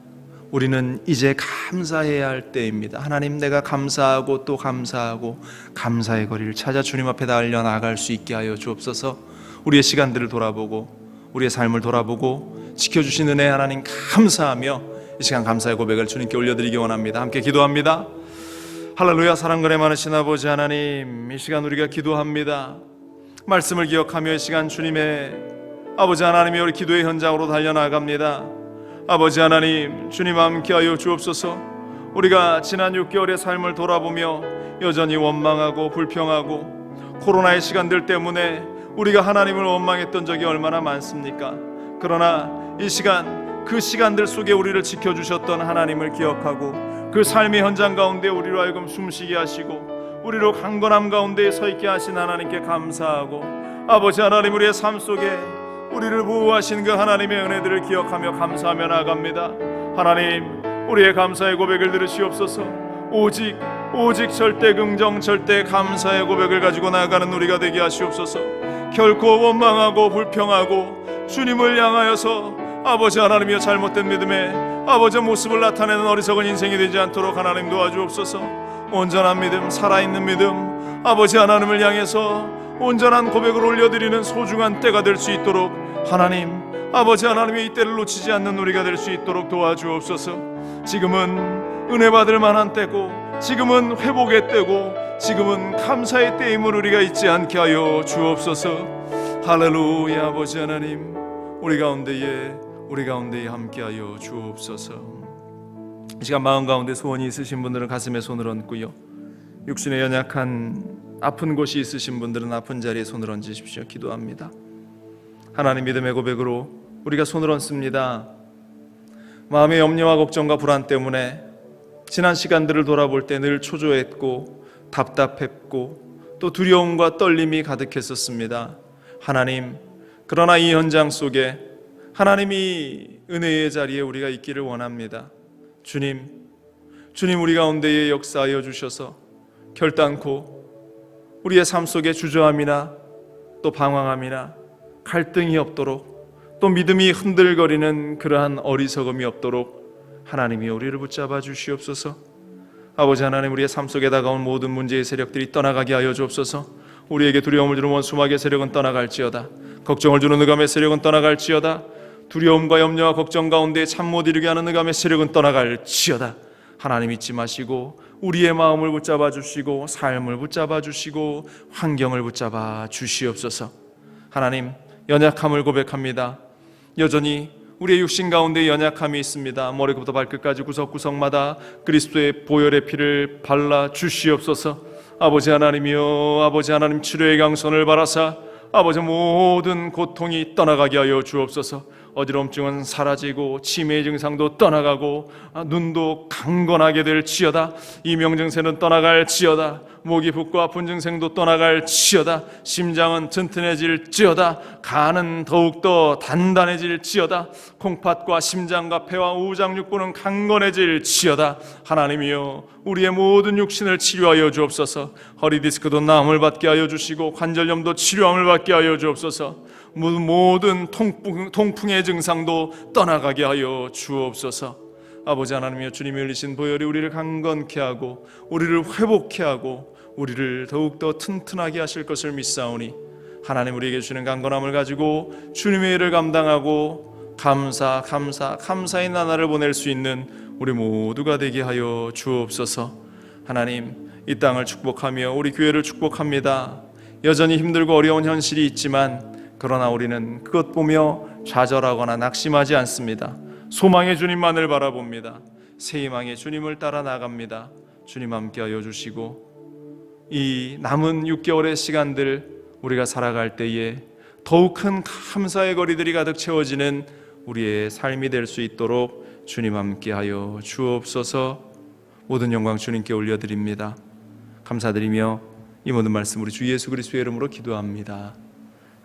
우리는 이제 감사해야 할 때입니다. 하나님, 내가 감사하고 또 감사하고 감사의 거리를 찾아 주님 앞에 달려 나갈 수 있게 하여 주옵소서. 우리의 시간들을 돌아보고 우리의 삶을 돌아보고 지켜주신 은혜 하나님 감사하며 이 시간 감사의 고백을 주님께 올려드리기 원합니다. 함께 기도합니다. 할렐루야. 사랑근혜 많으신 아버지 하나님, 이 시간 우리가 기도합니다. 말씀을 기억하며 이 시간 주님의 아버지 하나님이 우리 기도의 현장으로 달려나갑니다. 아버지 하나님, 주님 함께하여 주옵소서. 우리가 지난 6개월의 삶을 돌아보며 여전히 원망하고 불평하고 코로나의 시간들 때문에 우리가 하나님을 원망했던 적이 얼마나 많습니까? 그러나 이 시간, 그 시간들 속에 우리를 지켜주셨던 하나님을 기억하고 그 삶의 현장 가운데 우리로 하여금 숨쉬게 하시고 우리로 강건함 가운데 서 있게 하신 하나님께 감사하고, 아버지 하나님, 우리의 삶 속에 우리를 보호하신 그 하나님의 은혜들을 기억하며 감사하며 나아갑니다. 하나님, 우리의 감사의 고백을 들으시옵소서. 오직 절대 긍정, 절대 감사의 고백을 가지고 나아가는 우리가 되게 하시옵소서. 결코 원망하고 불평하고 주님을 향하여서 아버지 하나님이여 잘못된 믿음에 아버지 모습을 나타내는 어리석은 인생이 되지 않도록 하나님 도와주옵소서. 온전한 믿음, 살아있는 믿음, 아버지 하나님을 향해서 온전한 고백을 올려드리는 소중한 때가 될 수 있도록 하나님, 아버지 하나님의 이 때를 놓치지 않는 우리가 될 수 있도록 도와주옵소서. 지금은 은혜 받을 만한 때고, 지금은 회복의 때고, 지금은 감사의 때임을 우리가 잊지 않게 하여 주옵소서. 할렐루야. 아버지 하나님, 우리 가운데에 함께하여 주옵소서. 이 시간 마음 가운데 소원이 있으신 분들은 가슴에 손을 얹고요, 육신에 연약한 아픈 곳이 있으신 분들은 아픈 자리에 손을 얹으십시오. 기도합니다. 하나님, 믿음의 고백으로 우리가 손을 얹습니다. 마음의 염려와 걱정과 불안 때문에 지난 시간들을 돌아볼 때 늘 초조했고 답답했고 또 두려움과 떨림이 가득했었습니다. 하나님, 그러나 이 현장 속에 하나님이 은혜의 자리에 우리가 있기를 원합니다. 주님, 우리 가운데에 역사하여 주셔서 결단코 우리의 삶 속에 주저함이나 또 방황함이나 갈등이 없도록, 또 믿음이 흔들거리는 그러한 어리석음이 없도록 하나님이 우리를 붙잡아 주시옵소서. 아버지 하나님, 우리의 삶 속에 다가온 모든 문제의 세력들이 떠나가게 하여 주옵소서. 우리에게 두려움을 주는 원수마귀의 세력은 떠나갈지어다. 걱정을 주는 흑암의 세력은 떠나갈지어다. 두려움과 염려와 걱정 가운데 잠 못 이루게 하는 흑암의 세력은 떠나갈지어다. 하나님 잊지 마시고 우리의 마음을 붙잡아 주시고 삶을 붙잡아 주시고 환경을 붙잡아 주시옵소서. 하나님, 연약함을 고백합니다. 여전히 우리의 육신 가운데 연약함이 있습니다. 머리부터 발끝까지 구석구석마다 그리스도의 보혈의 피를 발라 주시옵소서. 아버지 하나님이여, 아버지 하나님, 치료의 강선을 바라사 아버지 모든 고통이 떠나가게 하여 주옵소서. 어지럼증은 사라지고 치매의 증상도 떠나가고 눈도 강건하게 될지어다. 이명 증세는 떠나갈지어다. 목이 붓고 아픈 증상도 떠나갈지어다. 심장은 튼튼해질지어다. 간은 더욱더 단단해질지어다. 콩팥과 심장과 폐와 우장육부는 강건해질지어다. 하나님이여, 우리의 모든 육신을 치료하여 주옵소서. 허리디스크도 나음을 받게 하여 주시고 관절염도 치료함을 받게 하여 주옵소서. 모든 통풍의 증상도 떠나가게 하여 주옵소서. 아버지 하나님이여, 주님이 흘리신 보혈이 우리를 강건케 하고 우리를 회복케 하고 우리를 더욱더 튼튼하게 하실 것을 믿사오니 하나님, 우리에게 주시는 강건함을 가지고 주님의 일을 감당하고 감사의 나날을 보낼 수 있는 우리 모두가 되게 하여 주옵소서. 하나님, 이 땅을 축복하며 우리 교회를 축복합니다. 여전히 힘들고 어려운 현실이 있지만 그러나 우리는 그것 보며 좌절하거나 낙심하지 않습니다. 소망의 주님만을 바라봅니다. 새 희망의 주님을 따라 나갑니다. 주님 함께하여 주시고 이 남은 6개월의 시간들 우리가 살아갈 때에 더욱 큰 감사의 거리들이 가득 채워지는 우리의 삶이 될 수 있도록 주님 함께하여 주옵소서. 모든 영광 주님께 올려드립니다. 감사드리며 이 모든 말씀 우리 주 예수 그리스도의 이름으로 기도합니다.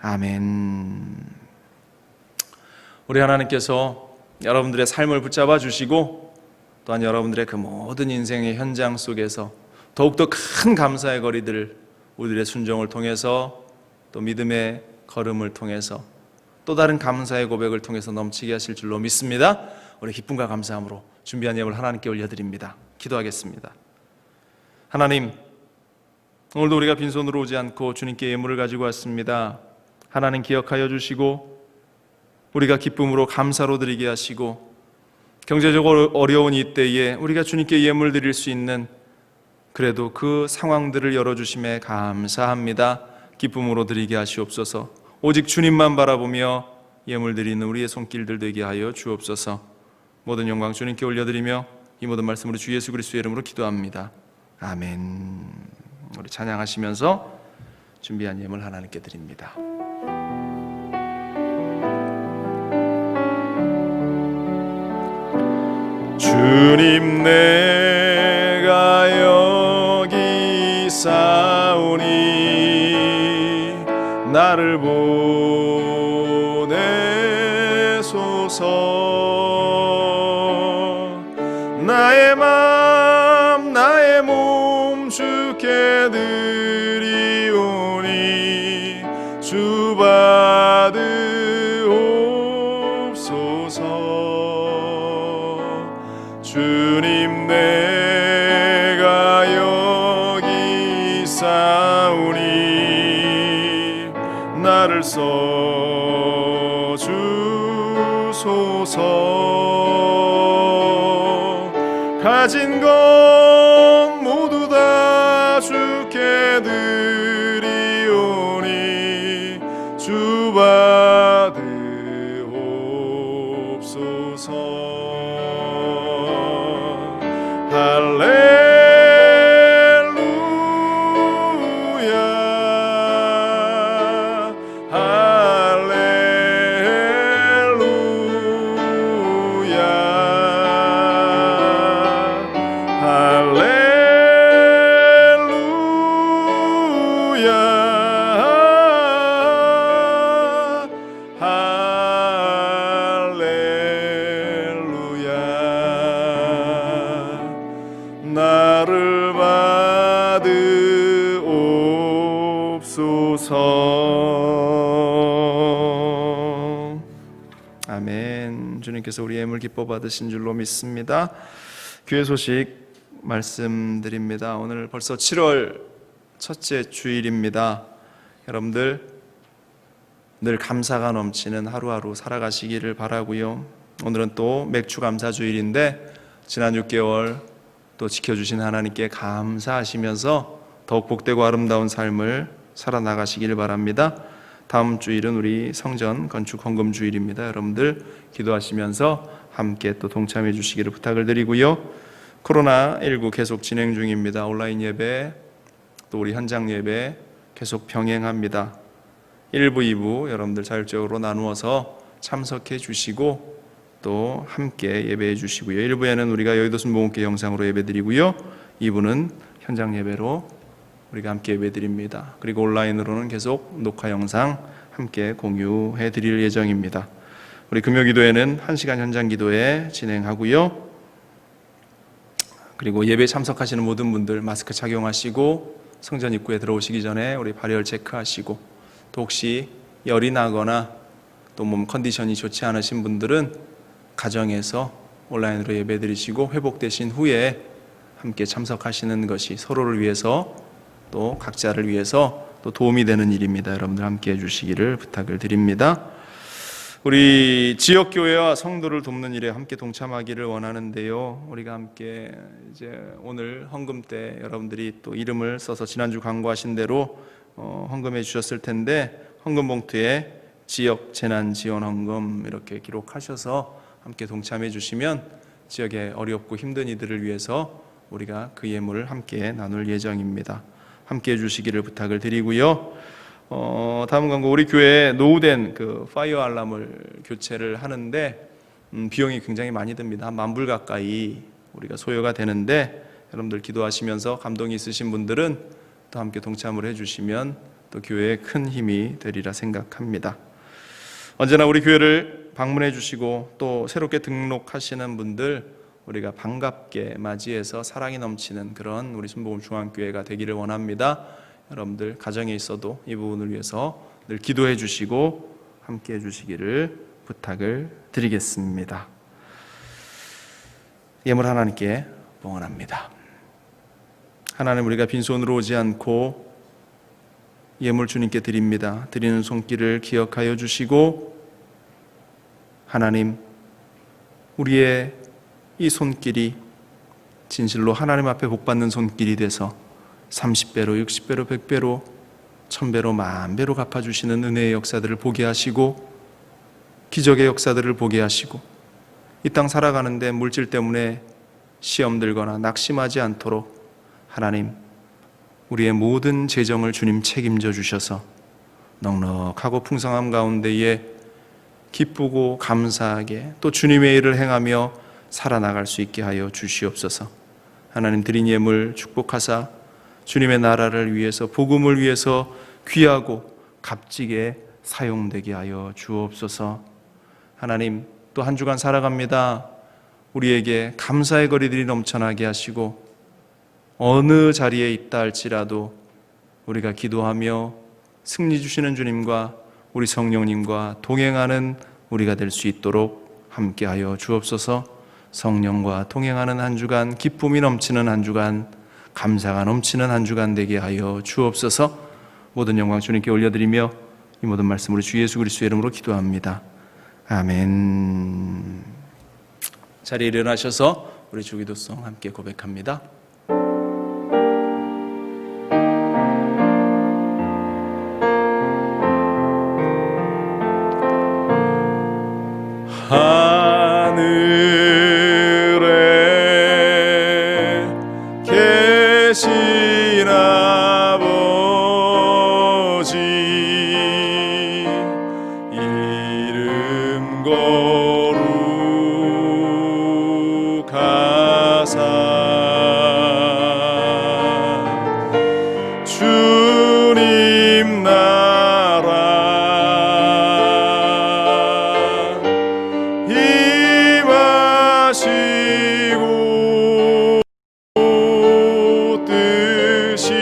아멘. 우리 하나님께서 여러분들의 삶을 붙잡아 주시고 또한 여러분들의 그 모든 인생의 현장 속에서 더욱더 큰 감사의 거리들을 우리들의 순종을 통해서 또 믿음의 걸음을 통해서 또 다른 감사의 고백을 통해서 넘치게 하실 줄로 믿습니다. 우리 기쁨과 감사함으로 준비한 예물 하나님께 올려드립니다. 기도하겠습니다. 하나님, 오늘도 우리가 빈손으로 오지 않고 주님께 예물을 가지고 왔습니다. 하나님 기억하여 주시고 우리가 기쁨으로 감사로 드리게 하시고 경제적으로 어려운 이때에 우리가 주님께 예물 드릴 수 있는 그래도 그 상황들을 열어주심에 감사합니다. 기쁨으로 드리게 하시옵소서. 오직 주님만 바라보며 예물 드리는 우리의 손길들 되게 하여 주옵소서. 모든 영광 주님께 올려드리며 이 모든 말씀으로 주 예수 그리스도의 이름으로 기도합니다. 아멘. 우리 찬양하시면서 준비한 예물 하나님께 드립니다. 주님 내가 여기 있사오니 나를 보내소서. 나의 맘 나의 몸 주께 드리오니 주 받으옵소서. 주님 내가 여기 있사오니 나를 써주소서. 가진 것 모두 다 주께 드리오니 주 받으옵소서. 할렐루야 나를 받으옵소서. 아멘. 주님께서 우리 예물 기뻐 받으신 줄로 믿습니다. 교회 소식 말씀드립니다. 오늘 벌써 7월 첫째 주일입니다. 여러분들 늘 감사가 넘치는 하루하루 살아가시기를 바라고요. 오늘은 또 맥주 감사 주일인데 지난 6개월 또 지켜주신 하나님께 감사하시면서 더욱 복되고 아름다운 삶을 살아나가시길 바랍니다. 다음 주일은 우리 성전 건축 헌금 주일입니다. 여러분들 기도하시면서 함께 또 동참해 주시기를 부탁을 드리고요. 코로나19 계속 진행 중입니다. 온라인 예배 또 우리 현장 예배 계속 병행합니다. 1부, 2부 여러분들 자율적으로 나누어서 참석해 주시고 또 함께 예배해 주시고요. 1부에는 우리가 여의도 순복음교회 영상으로 예배드리고요. 2부는 현장 예배로 우리가 함께 예배드립니다. 그리고 온라인으로는 계속 녹화 영상 함께 공유해 드릴 예정입니다. 우리 금요기도회는 1시간 현장 기도회 진행하고요. 그리고 예배 참석하시는 모든 분들 마스크 착용하시고 성전 입구에 들어오시기 전에 우리 발열 체크하시고 또 혹시 열이 나거나 또 몸 컨디션이 좋지 않으신 분들은 가정에서 온라인으로 예배드리시고 회복되신 후에 함께 참석하시는 것이 서로를 위해서 또 각자를 위해서 또 도움이 되는 일입니다. 여러분들 함께 해주시기를 부탁을 드립니다. 우리 지역교회와 성도를 돕는 일에 함께 동참하기를 원하는데요. 우리가 함께 이제 오늘 헌금 때 여러분들이 또 이름을 써서 지난주 광고하신 대로 헌금해 주셨을 텐데 헌금 봉투에 지역 재난 지원 헌금 이렇게 기록하셔서 함께 동참해 주시면 지역에 어렵고 힘든 이들을 위해서 우리가 그 예물을 함께 나눌 예정입니다. 함께 해주시기를 부탁을 드리고요. 다음 광고, 우리 교회에 노후된 그 파이어 알람을 교체를 하는데 비용이 굉장히 많이 듭니다. 한 10,000불 가까이 우리가 소요가 되는데 여러분들 기도하시면서 감동이 있으신 분들은 또 함께 동참을 해주시면 또 교회에 큰 힘이 되리라 생각합니다. 언제나 우리 교회를 방문해 주시고 또 새롭게 등록하시는 분들 우리가 반갑게 맞이해서 사랑이 넘치는 그런 우리 순복음 중앙교회가 되기를 원합니다. 여러분들 가정에 있어도 이 부분을 위해서 늘 기도해 주시고 함께 해 주시기를 부탁을 드리겠습니다. 예물 하나님께 봉헌합니다. 하나님, 우리가 빈손으로 오지 않고 예물 주님께 드립니다. 드리는 손길을 기억하여 주시고 하나님, 우리의 이 손길이 진실로 하나님 앞에 복받는 손길이 돼서 30배로 60배로 100배로 1000배로 만배로 갚아주시는 은혜의 역사들을 보게 하시고 기적의 역사들을 보게 하시고 이 땅 살아가는데 물질 때문에 시험 들거나 낙심하지 않도록 하나님, 우리의 모든 재정을 주님 책임져 주셔서 넉넉하고 풍성함 가운데에 기쁘고 감사하게 또 주님의 일을 행하며 살아나갈 수 있게 하여 주시옵소서. 하나님, 드린 예물 축복하사 주님의 나라를 위해서, 복음을 위해서 귀하고 값지게 사용되게 하여 주옵소서. 하나님, 또 한 주간 살아갑니다. 우리에게 감사의 거리들이 넘쳐나게 하시고 어느 자리에 있다 할지라도 우리가 기도하며 승리 주시는 주님과 우리 성령님과 동행하는 우리가 될 수 있도록 함께하여 주옵소서. 성령과 동행하는 한 주간, 기쁨이 넘치는 한 주간, 감사가 넘치는 한 주간 되게 하여 주옵소서. 모든 영광 주님께 올려드리며 이 모든 말씀 우리 주 예수 그리스도의 이름으로 기도합니다. 아멘. 자리에 일어나셔서 우리 주기도송 함께 고백합니다. 하늘에 계신 아버지, 이름 거룩하사 주님 나라 임하시고 뜻이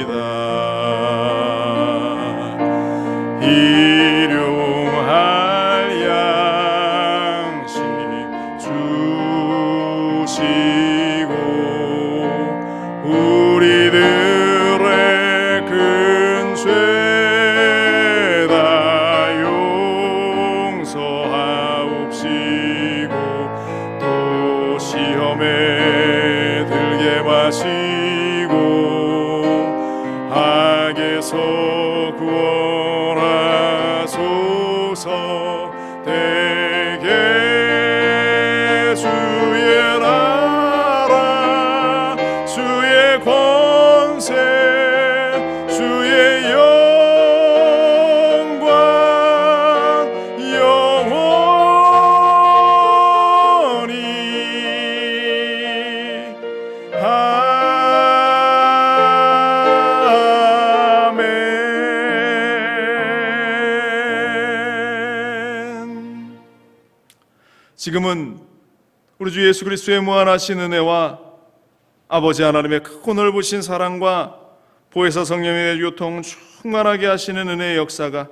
이루어지이다. 일용할 양식 주시고 우리들의 큰 죄 다 용서하옵시고 또 시험에 들게 마시고 악에서 구원하소서. 대개 주의 나라 주의 권세 주의 영광 영원히 아멘. 지금은 우리 주 예수 그리스도의 무한하신 은혜와 아버지 하나님의 크고 넓으신 사랑과 보혜사 성령의 교통 충만하게 하시는 은혜의 역사가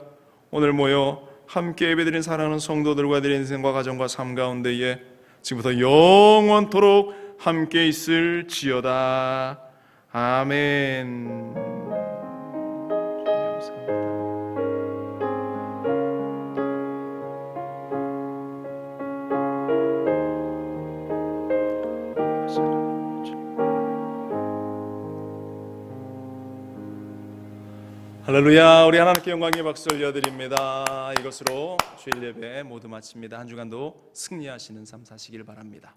오늘 모여 함께 예배드린 사랑하는 성도들과 드린 인생과 가정과 삶 가운데에 지금부터 영원토록 함께 있을지어다. 아멘. 할렐루야. 우리 하나님께 영광의 박수 올려드립니다. 이것으로 주일 예배 모두 마칩니다. 한 주간도 승리하시는 삶 사시길 바랍니다.